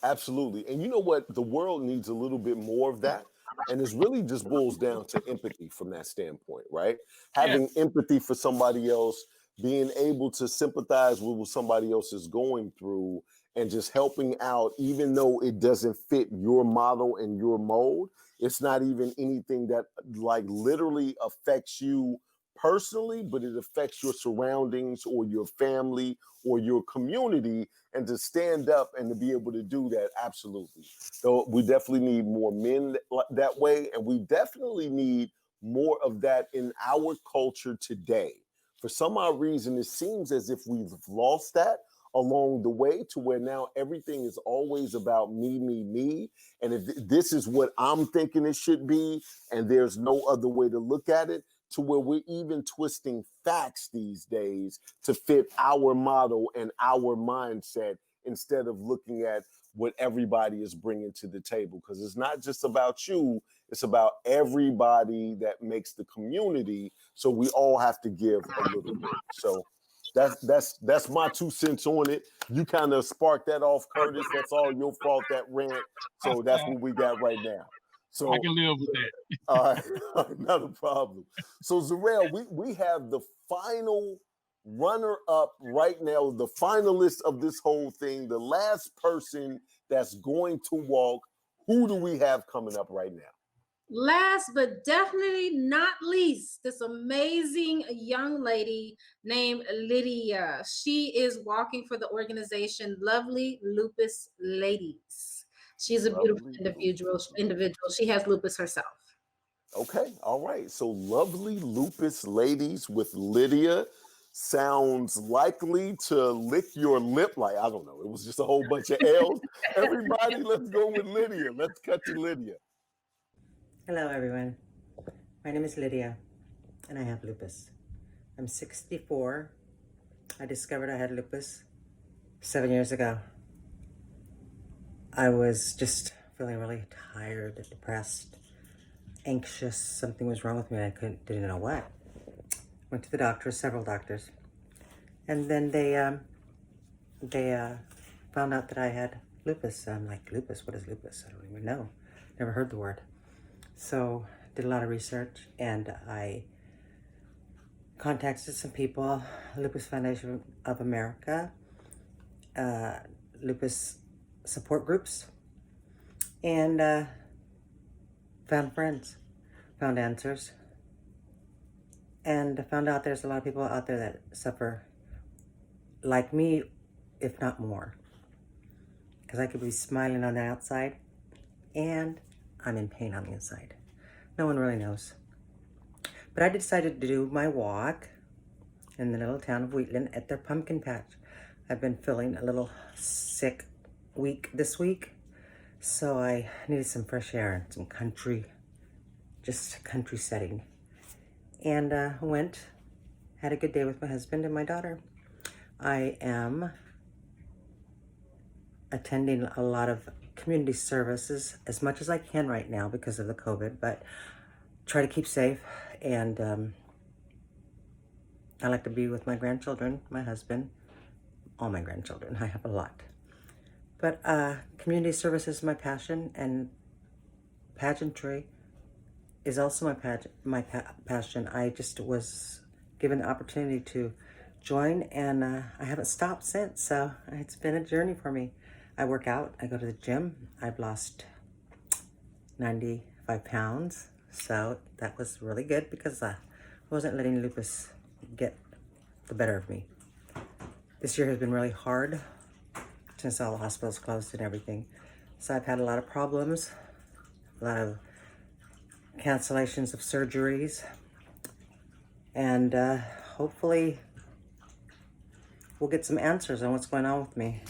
Absolutely. And you know what? The world needs a little bit more of that. And it really just boils down to empathy from that standpoint, right? Having empathy for somebody else, being able to sympathize with what somebody else is going through, and just helping out, even though it doesn't fit your model and your mold. It's not even anything that like literally affects you personally, but it affects your surroundings or your family or your community. And to stand up and to be able to do that, absolutely. So we definitely need more men that way, and we definitely need more of that in our culture today. For some odd reason, it seems as if we've lost that along the way, to where now everything is always about me. And if this is what I'm thinking it should be, and there's no other way to look at it, to where we're even twisting facts these days to fit our model and our mindset, instead of looking at what everybody is bringing to the table. Because it's not just about you, it's about everybody that makes the community. So we all have to give a little bit. So that's my 2 cents on it. You kind of sparked that off, Curtis. That's all your fault, that rant. So that's what we got right now. So I can live with that. all right, not a problem. So Zarel, we have the final runner-up right now, the finalist of this whole thing, the last person that's going to walk. Who do we have coming up right now? Last but definitely not least, this amazing young lady named Lydia. She is walking for the organization Lovely Lupus Ladies. She's a beautiful individual. She has lupus herself. Okay, all right. So Lovely Lupus Ladies with Lydia sounds likely to lick your lip. Like, I don't know. It was just a whole bunch of L's. Everybody, let's go with Lydia. Let's cut to Lydia. Hello, everyone. My name is Lydia, and I have lupus. I'm 64. I discovered I had lupus 7 years ago. I was just feeling really tired, depressed, anxious. Something was wrong with me, and I didn't know what. Went to the doctors, several doctors, and then they found out that I had lupus. I'm like, lupus? What is lupus? I don't even know. Never heard the word. So did a lot of research, and I contacted some people, Lupus Foundation of America, lupus support groups, and found friends, found answers, and found out there's a lot of people out there that suffer like me, if not more. Because I could be smiling on the outside, and I'm in pain on the inside. No one really knows. But I decided to do my walk in the little town of Wheatland at their pumpkin patch. I've been feeling a little sick week this week, so I needed some fresh air and some country, just country setting. And went, had a good day with my husband and my daughter. I am attending a lot of community services as much as I can right now because of the COVID, but try to keep safe. And I like to be with my grandchildren, my husband, all my grandchildren. I have a lot. But community service is my passion, and pageantry is also my passion. I just was given the opportunity to join, and I haven't stopped since. So it's been a journey for me. I work out. I go to the gym. I've lost 95 pounds. So that was really good because I wasn't letting lupus get the better of me. This year has been really hard since all the hospitals closed and everything. So I've had a lot of problems, a lot of cancellations of surgeries, and hopefully we'll get some answers on what's going on with me.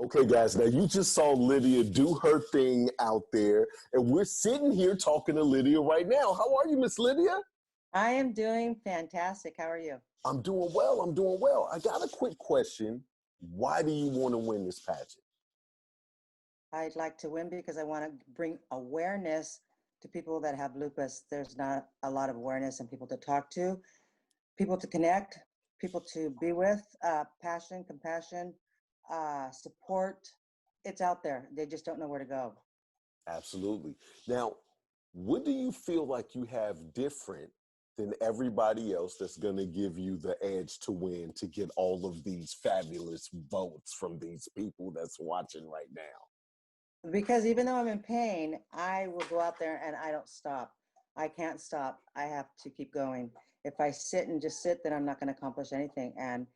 Okay, guys, now you just saw Lydia do her thing out there, and we're sitting here talking to Lydia right now. How are you, Miss Lydia? I am doing fantastic. How are you? I'm doing well. I'm doing well. I got a quick question. Why do you want to win this pageant? I'd like to win because I want to bring awareness to people that have lupus. There's not a lot of awareness and people to talk to, people to connect, people to be with, passion, compassion, support. It's out there. They just don't know where to go. Absolutely. Now, what do you feel like you have different than everybody else that's going to give you the edge to win, to get all of these fabulous votes from these people that's watching right now? Because even though I'm in pain, I will go out there and I don't stop. I can't stop. I have to keep going. If I sit and just sit, then I'm not going to accomplish anything. And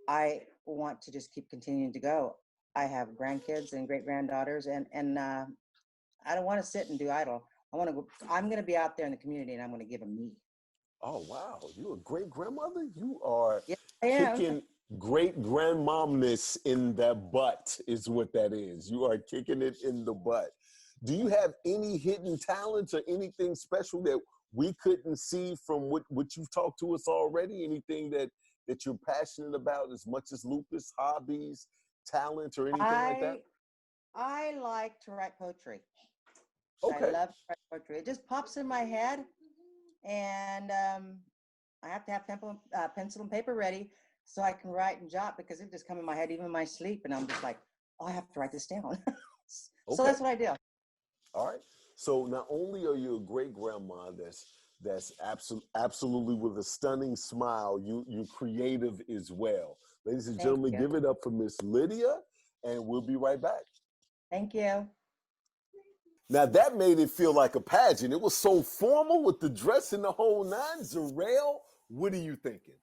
I want to just keep continuing to go. I have grandkids and great granddaughters, and I don't want to sit and do idle. I want to go. I'm going to be out there in the community, and I'm going to give them me. Oh, wow. You're a great grandmother? You are I am. kicking great grandmomness in that butt is what that is. You are kicking it in the butt. Do you have any hidden talents or anything special that we couldn't see from what you've talked to us already? Anything that you're passionate about as much as lupus, hobbies, talent, or anything like that? I like to write poetry. Okay. I love to write poetry. It just pops in my head, and I have to have pencil and paper ready so I can write and jot, because it just comes in my head even in my sleep, and I'm just like, oh, I have to write this down. So that's what I do. All right. So not only are you a great grandma that's absolutely with a stunning smile, you're creative as well. Ladies and gentlemen, give it up for Miss Lydia, and we'll be right back. Thank you. Now that made it feel like a pageant. It was so formal with the dress and the whole nine. Zarel, what are you thinking?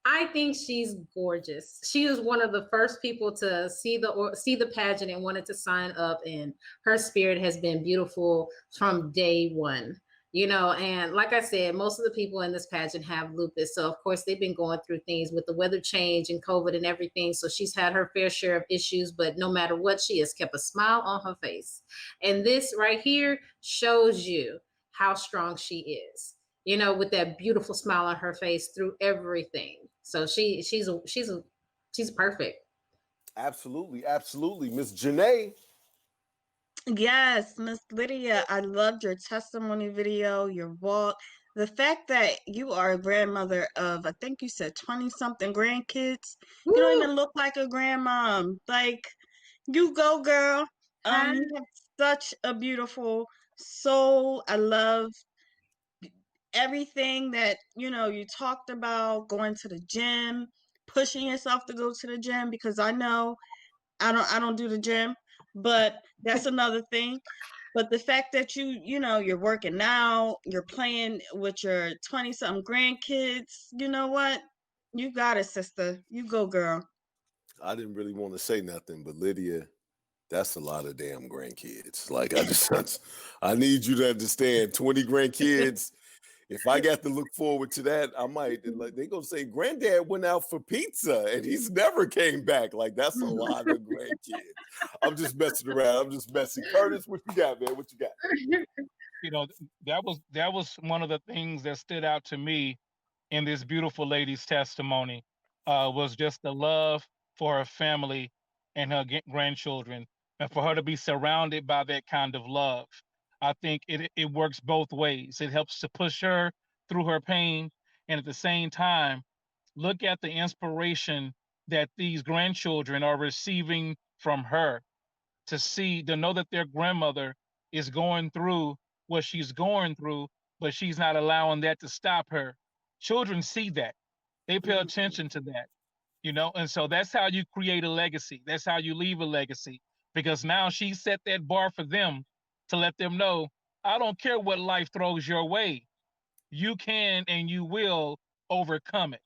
I think she's gorgeous. She was one of the first people to see the pageant and wanted to sign up, and her spirit has been beautiful from day one. And like I said, most of the people in this pageant have lupus. So of course they've been going through things with the weather change and COVID and everything. So she's had her fair share of issues, but no matter what, she has kept a smile on her face. And this right here shows you how strong she is, with that beautiful smile on her face through everything. So she's perfect. Absolutely, absolutely. Miss Janae. Yes, Miss Lydia, I loved your testimony video, your walk. The fact that you are a grandmother of, I think you said 20-something grandkids. Woo! You don't even look like a grandmom. Like, you go, girl. You have such a beautiful soul. I love everything that, you know, you talked about, going to the gym, pushing yourself to go to the gym, because I know I don't do the gym, but that's another thing. But the fact that you know, you're working out, you're playing with your 20-something grandkids, you know what? You got it, sister. You go, girl. I didn't really want to say nothing, but Lydia, that's a lot of damn grandkids. Like I need you to understand 20 grandkids. If I got to look forward to that, I might like they gonna say granddad went out for pizza and he's never came back. Like that's a lot of grandkids. I'm just messing around. I'm just messing. Curtis, what you got, man? What you got? You know, that was one of the things that stood out to me in this beautiful lady's testimony, was just the love for her family and her grandchildren, and for her to be surrounded by that kind of love. I think it works both ways. It helps to push her through her pain, and at the same time, look at the inspiration that these grandchildren are receiving from her, to know that their grandmother is going through what she's going through, but she's not allowing that to stop her. Children see that. They pay attention to that, you know, and so that's how you create a legacy. That's how you leave a legacy, because now she set that bar for them to let them know, I don't care what life throws your way. You can and you will overcome it.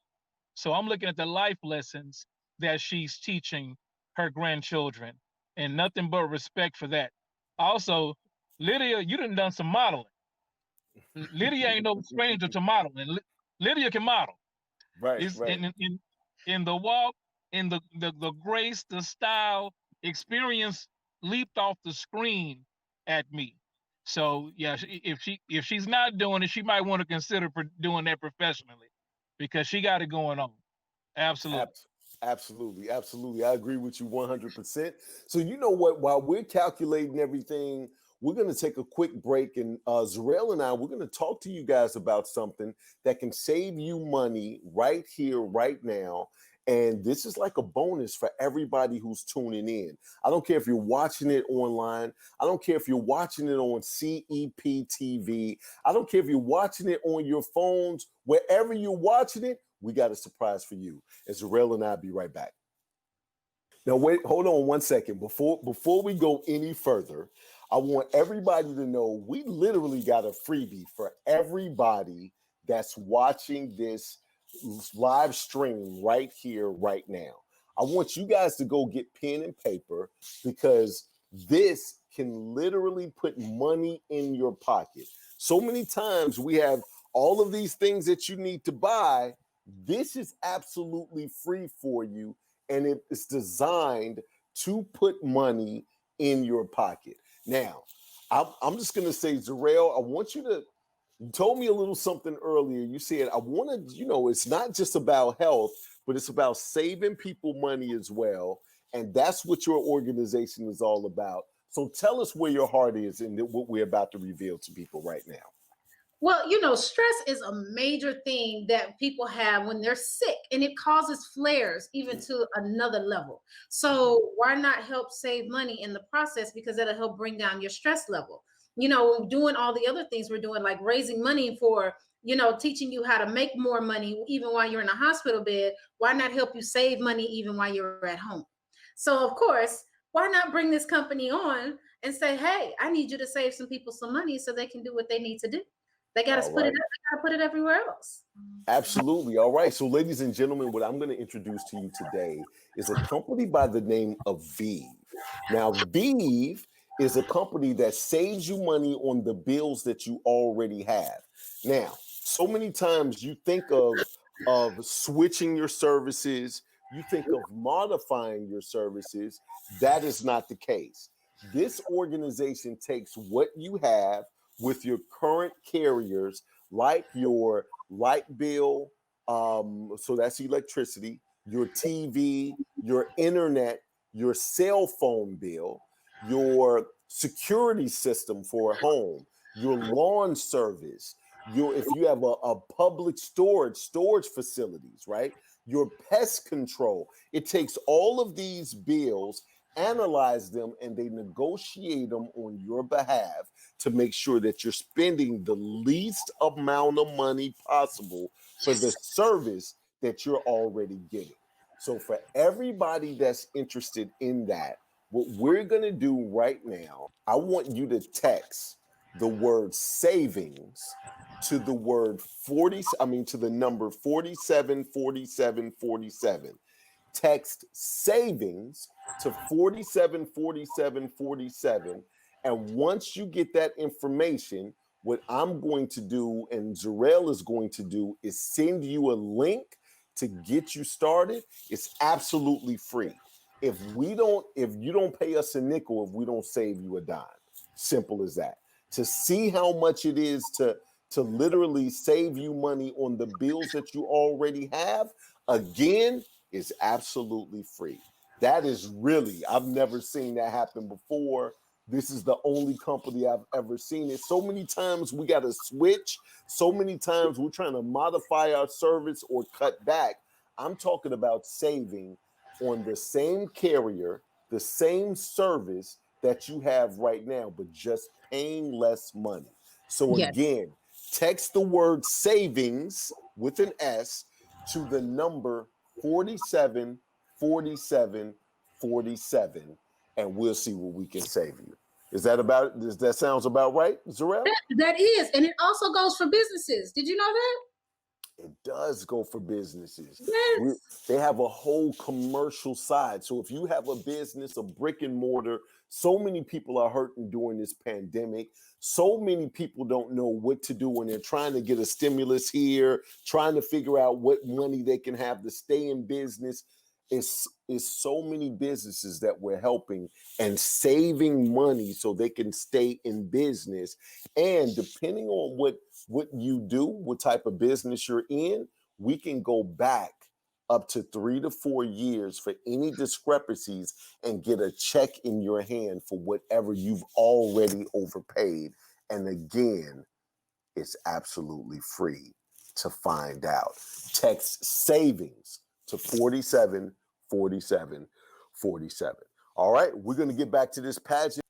So I'm looking at the life lessons that she's teaching her grandchildren, and nothing but respect for that. Also, Lydia, you done some modeling. Lydia ain't no stranger to modeling. Lydia can model. Right, It's right. in the walk, in the grace, the style, experience leaped off the screen at me. So yeah, if she's not doing it, she might want to consider doing that professionally, because she got it going on. Absolutely. Absolutely, absolutely. I agree with you 100%. So you know what? While we're calculating everything, we're going to take a quick break, and Zarel and I, we're going to talk to you guys about something that can save you money right here, right now. And this is like a bonus for everybody who's tuning in. I don't care if you're watching it online. I don't care if you're watching it on CEP TV. I don't care if you're watching it on your phones. Wherever you're watching it, we got a surprise for you. And Zarel and I'll be right back. Now, wait, hold on one second. Before we go any further, I want everybody to know we literally got a freebie for everybody that's watching this live stream right here, right now. I want you guys to go get pen and paper, because this can literally put money in your pocket. So many times we have all of these things that you need to buy. This is absolutely free for you, and it is designed to put money in your pocket. Now, I'm just going to say, Zarel, I want you to, you told me a little something earlier. You said, I want to, you know, it's not just about health, but it's about saving people money as well. And that's what your organization is all about. So tell us where your heart is and what we're about to reveal to people right now. Well, you know, stress is a major thing that people have when they're sick, and it causes flares even to another level. So why not help save money in the process, because that'll help bring down your stress level. You know, doing all the other things we're doing, like raising money for, you know, teaching you how to make more money even while you're in a hospital bed. Why not help you save money even while you're at home? So of course, why not bring this company on and say, hey, I need you to save some people some money so they can do what they need to do. They got to put it. They got to put it everywhere else. Absolutely. All right. So, ladies and gentlemen, what I'm going to introduce to you today is a company by the name of Vive. Now, Vive is a company that saves you money on the bills that you already have. Now, so many times you think of switching your services, you think of modifying your services. That is not the case. This organization takes what you have with your current carriers, like your light bill, so that's electricity, your TV, your internet, your cell phone bill, your security system for a home, your lawn service, if you have a public storage facilities, right? Your pest control. It takes all of these bills analyze them, and they negotiate them on your behalf to make sure that you're spending the least amount of money possible for the service that you're already getting. So for everybody that's interested in that, what we're going to do right now, I want you to text the word savings to the word to the number 474747. Text savings to 474747. And once you get that information, what I'm going to do and Zarel is going to do is send you a link to get you started. It's absolutely free. If you don't pay us a nickel, if we don't save you a dime. Simple as that. To see how much it is to literally save you money on the bills that you already have, again, is absolutely free. That is really, I've never seen that happen before. This is the only company I've ever seen it. So many times we got to switch. So many times we're trying to modify our service or cut back. I'm talking about saving on the same carrier, the same service that you have right now, but just paying less money. So Yes. again, text the word savings with an S to the number 474747, and we'll see what we can save you. Is that about? Does that sounds about right, Zarel? That is, and it also goes for businesses. Did you know that? It does go for businesses. Yes. They have a whole commercial side. So if you have a business, a brick and mortar, so many people are hurting during this pandemic. So many people don't know what to do when they're trying to get a stimulus here, trying to figure out what money they can have to stay in business. It's so many businesses that we're helping and saving money so they can stay in business. And depending on what you do, what type of business you're in, we can go back up to 3 to 4 years for any discrepancies and get a check in your hand for whatever you've already overpaid. And again, it's absolutely free to find out. Text savings to 474747. All right, we're going to get back to this pageant.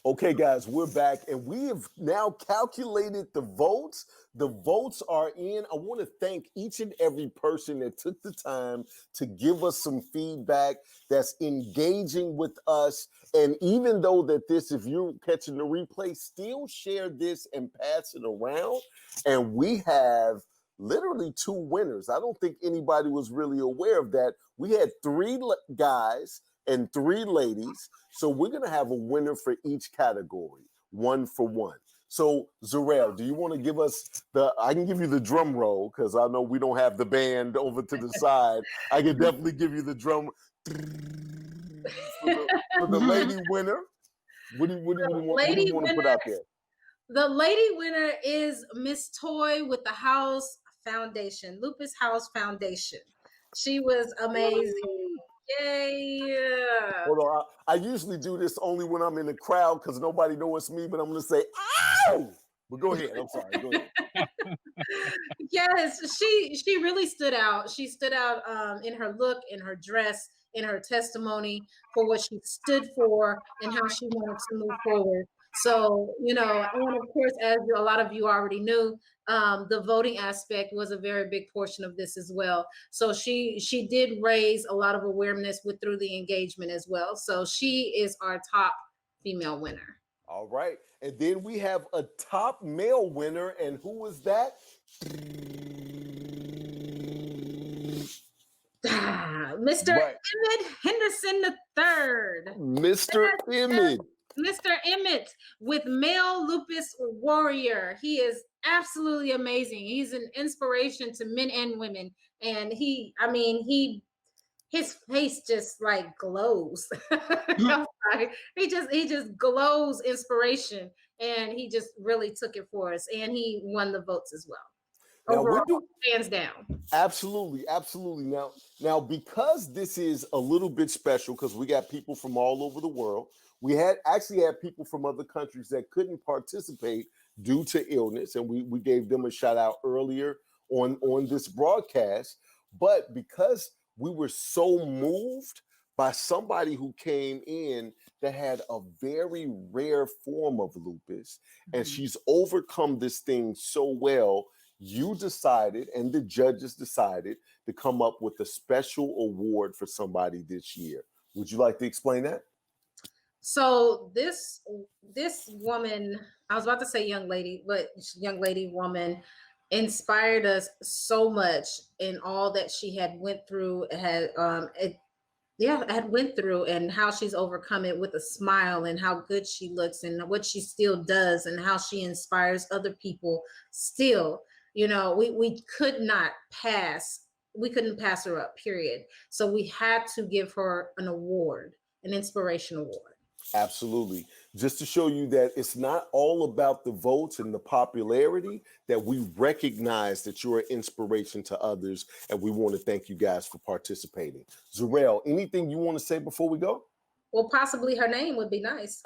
Okay, guys, we're back, and we have now calculated the votes. The votes are in. I want to thank each and every person that took the time to give us some feedback, that's engaging with us. And even though that this, if you're catching the replay, still share this and pass it around. And we have literally 2 winners. I don't think anybody was really aware of that. We had 3 guys and 3 ladies. So we're going to have a winner for each category, 1 for 1. So Zarel, do you want to give us I can give you the drum roll because I know we don't have the band over to the side. I can definitely give you the drum for the lady winner. What do you want to put out there? The lady winner is Miss Toy with the House Foundation, Lupus House Foundation. She was amazing. Yay! Hold on. I usually do this only when I'm in the crowd because nobody knows it's me, but I'm going to say, ow! But go ahead. I'm sorry. Go ahead. Yes, she really stood out. She stood out in her look, in her dress, in her testimony for what she stood for and how she wanted to move forward. So, and of course, as a lot of you already knew, the voting aspect was a very big portion of this as well. So she did raise a lot of awareness through the engagement as well. So she is our top female winner. All right. And then we have a top male winner. And who was that? Mr. Emmett Henderson III. Mr. Emmett. Mr. Emmett with Male Lupus Warrior. He is absolutely amazing. He's an inspiration to men and women. And his face just like glows. I'm sorry. He just glows inspiration. And he just really took it for us. And he won the votes as well. Overall, hands down. Absolutely. Now, because this is a little bit special, because we got people from all over the world, we had people from other countries that couldn't participate due to illness, and we gave them a shout out earlier on this broadcast. But because we were so moved by somebody who came in that had a very rare form of lupus, and she's overcome this thing so well. You decided, and the judges decided, to come up with a special award for somebody this year. Would you like to explain that? So this woman, I was about to say young lady, but woman inspired us so much in all that she had went through, had went through, and how she's overcome it with a smile, and how good she looks, and what she still does, and how she inspires other people still. We couldn't pass her up, period. So we had to give her an award, an inspiration award. Absolutely. Just to show you that it's not all about the votes and the popularity, that we recognize that you're an inspiration to others, and we want to thank you guys for participating. Zarel, anything you want to say before we go? Well, possibly her name would be nice.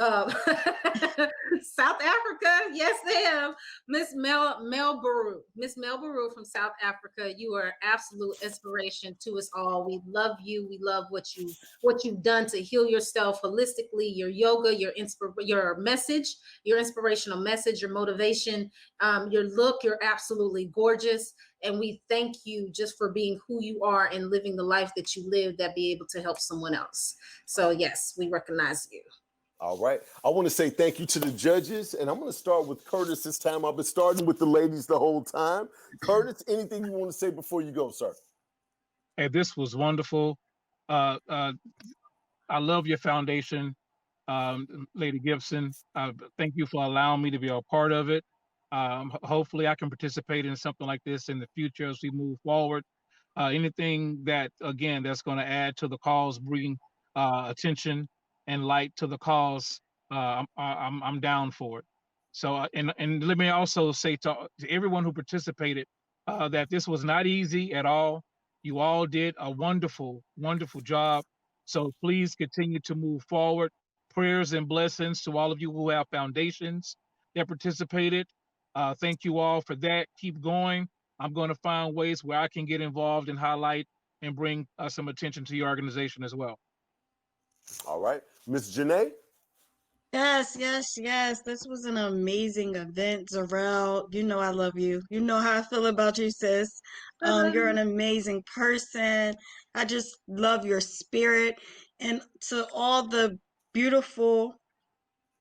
South Africa, yes, ma'am. Miss Mel Baru. Miss Mel Baru from South Africa. You are absolute inspiration to us all. We love you. We love what you've done to heal yourself holistically. Your yoga, your message, your inspirational message, your motivation, your look. You're absolutely gorgeous. And we thank you just for being who you are and living the life that you live, that be able to help someone else. So yes, we recognize you. All right. I want to say thank you to the judges, and I'm going to start with Curtis this time. I've been starting with the ladies the whole time. Curtis, anything you want to say before you go, sir? Hey, this was wonderful. I love your foundation, Lady Gibson. Thank you for allowing me to be a part of it. Hopefully I can participate in something like this in the future as we move forward. Anything that, again, that's going to add to the cause, bring attention and light to the cause, I'm down for it. So, and let me also say to everyone who participated that this was not easy at all. You all did a wonderful, wonderful job. So please continue to move forward. Prayers and blessings to all of you who have foundations that participated. Thank you all for that. Keep going. I'm going to find ways where I can get involved and highlight and bring some attention to your organization as well. All right. Miss Janae? Yes, yes, yes. This was an amazing event, Zarel. You know I love you. You know how I feel about you, sis. You're an amazing person. I just love your spirit. And to all the beautiful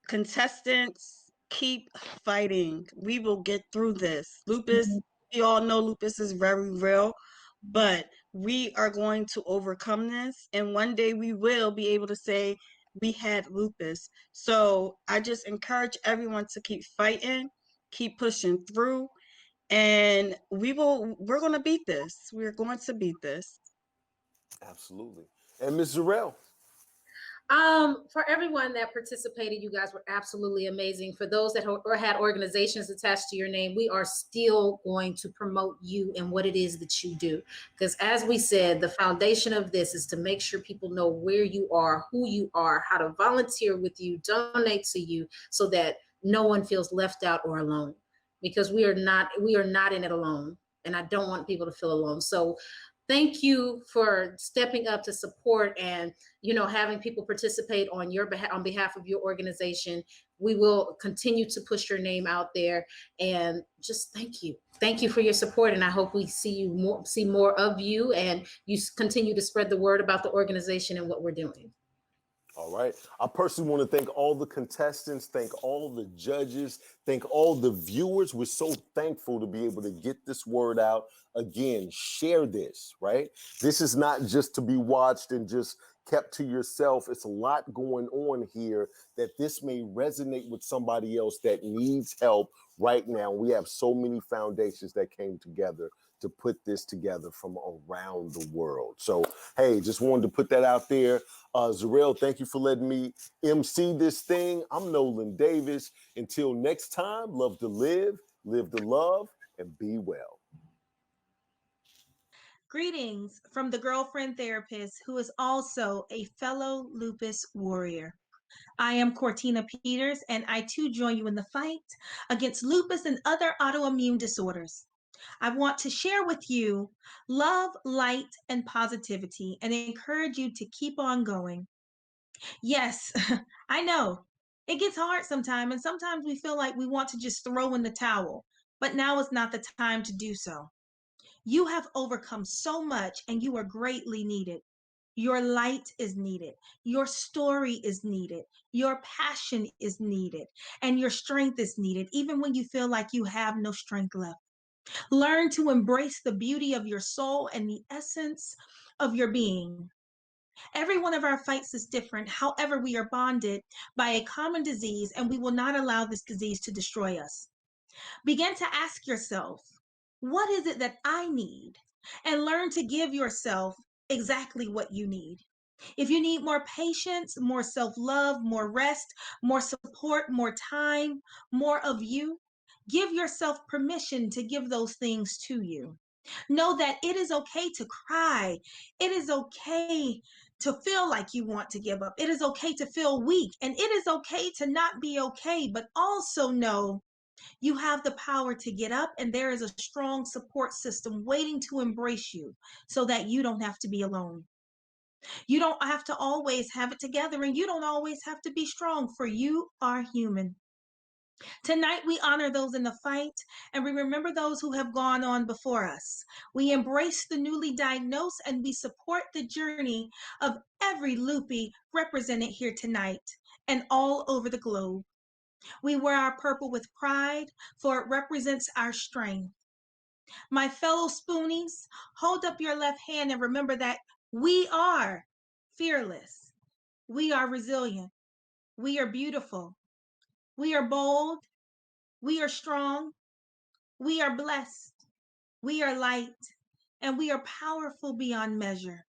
contestants, keep fighting. We will get through this. Lupus, we all know lupus is very real, but we are going to overcome this. And one day we will be able to say we had lupus. So I just encourage everyone to keep fighting, keep pushing through, and we're going to beat this. We're going to beat this. Absolutely. And Ms. Zarel? For everyone that participated, you guys were absolutely amazing. For those that had organizations attached to your name, we are still going to promote you and what it is that you do. Because as we said, the foundation of this is to make sure people know where you are, who you are, how to volunteer with you, donate to you, so that no one feels left out or alone. Because we are not in it alone. And I don't want people to feel alone. So thank you for stepping up to support and, having people participate on your behalf, on behalf of your organization. We will continue to push your name out there, and just thank you. Thank you for your support. And I hope we see more of you, and you continue to spread the word about the organization and what we're doing. All right. I personally want to thank all the contestants, thank all the judges, thank all the viewers. We're so thankful to be able to get this word out. Again, share this, right? This is not just to be watched and just kept to yourself. It's a lot going on here that this may resonate with somebody else that needs help right now. We have so many foundations that came together to put this together from around the world. So, hey, just wanted to put that out there. Zarel, thank you for letting me MC this thing. I'm Nolan Davis. Until next time, love to live to love, and be well. Greetings from the girlfriend therapist who is also a fellow lupus warrior. I am Cortina Peters, and I too join you in the fight against lupus and other autoimmune disorders. I want to share with you love, light, and positivity and encourage you to keep on going. Yes, I know it gets hard sometimes, and sometimes we feel like we want to just throw in the towel, but now is not the time to do so. You have overcome so much, and you are greatly needed. Your light is needed. Your story is needed. Your passion is needed. And your strength is needed, even when you feel like you have no strength left. Learn to embrace the beauty of your soul and the essence of your being. Every one of our fights is different. However, we are bonded by a common disease, and we will not allow this disease to destroy us. Begin to ask yourself, what is it that I need? And learn to give yourself exactly what you need. If you need more patience, more self love, more rest, more support, more time, more of you, give yourself permission to give those things to you. Know that it is okay to cry. It is okay to feel like you want to give up. It is okay to feel weak. And it is okay to not be okay, but also know you have the power to get up, and there is a strong support system waiting to embrace you so that you don't have to be alone. You don't have to always have it together, and you don't always have to be strong, for you are human. Tonight, we honor those in the fight, and we remember those who have gone on before us. We embrace the newly diagnosed, and we support the journey of every loopy represented here tonight and all over the globe. We wear our purple with pride, for it represents our strength. My fellow spoonies, hold up your left hand and remember that we are fearless. We are resilient. We are beautiful. We are bold. We are strong. We are blessed. We are light. And we are powerful beyond measure.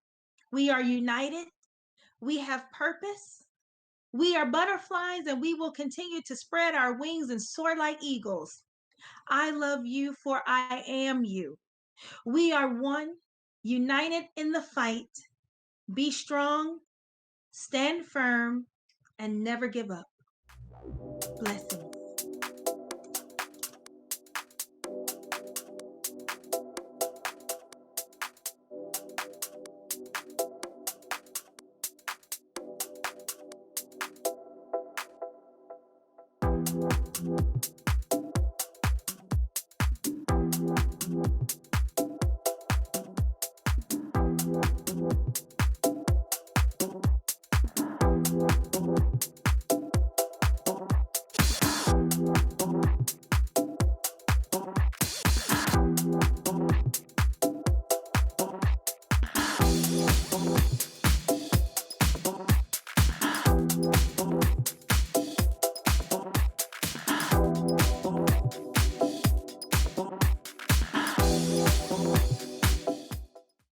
We are united. We have purpose. We are butterflies, and we will continue to spread our wings and soar like eagles. I love you, for I am you. We are one, united in the fight. Be strong, stand firm, and never give up. Blessings.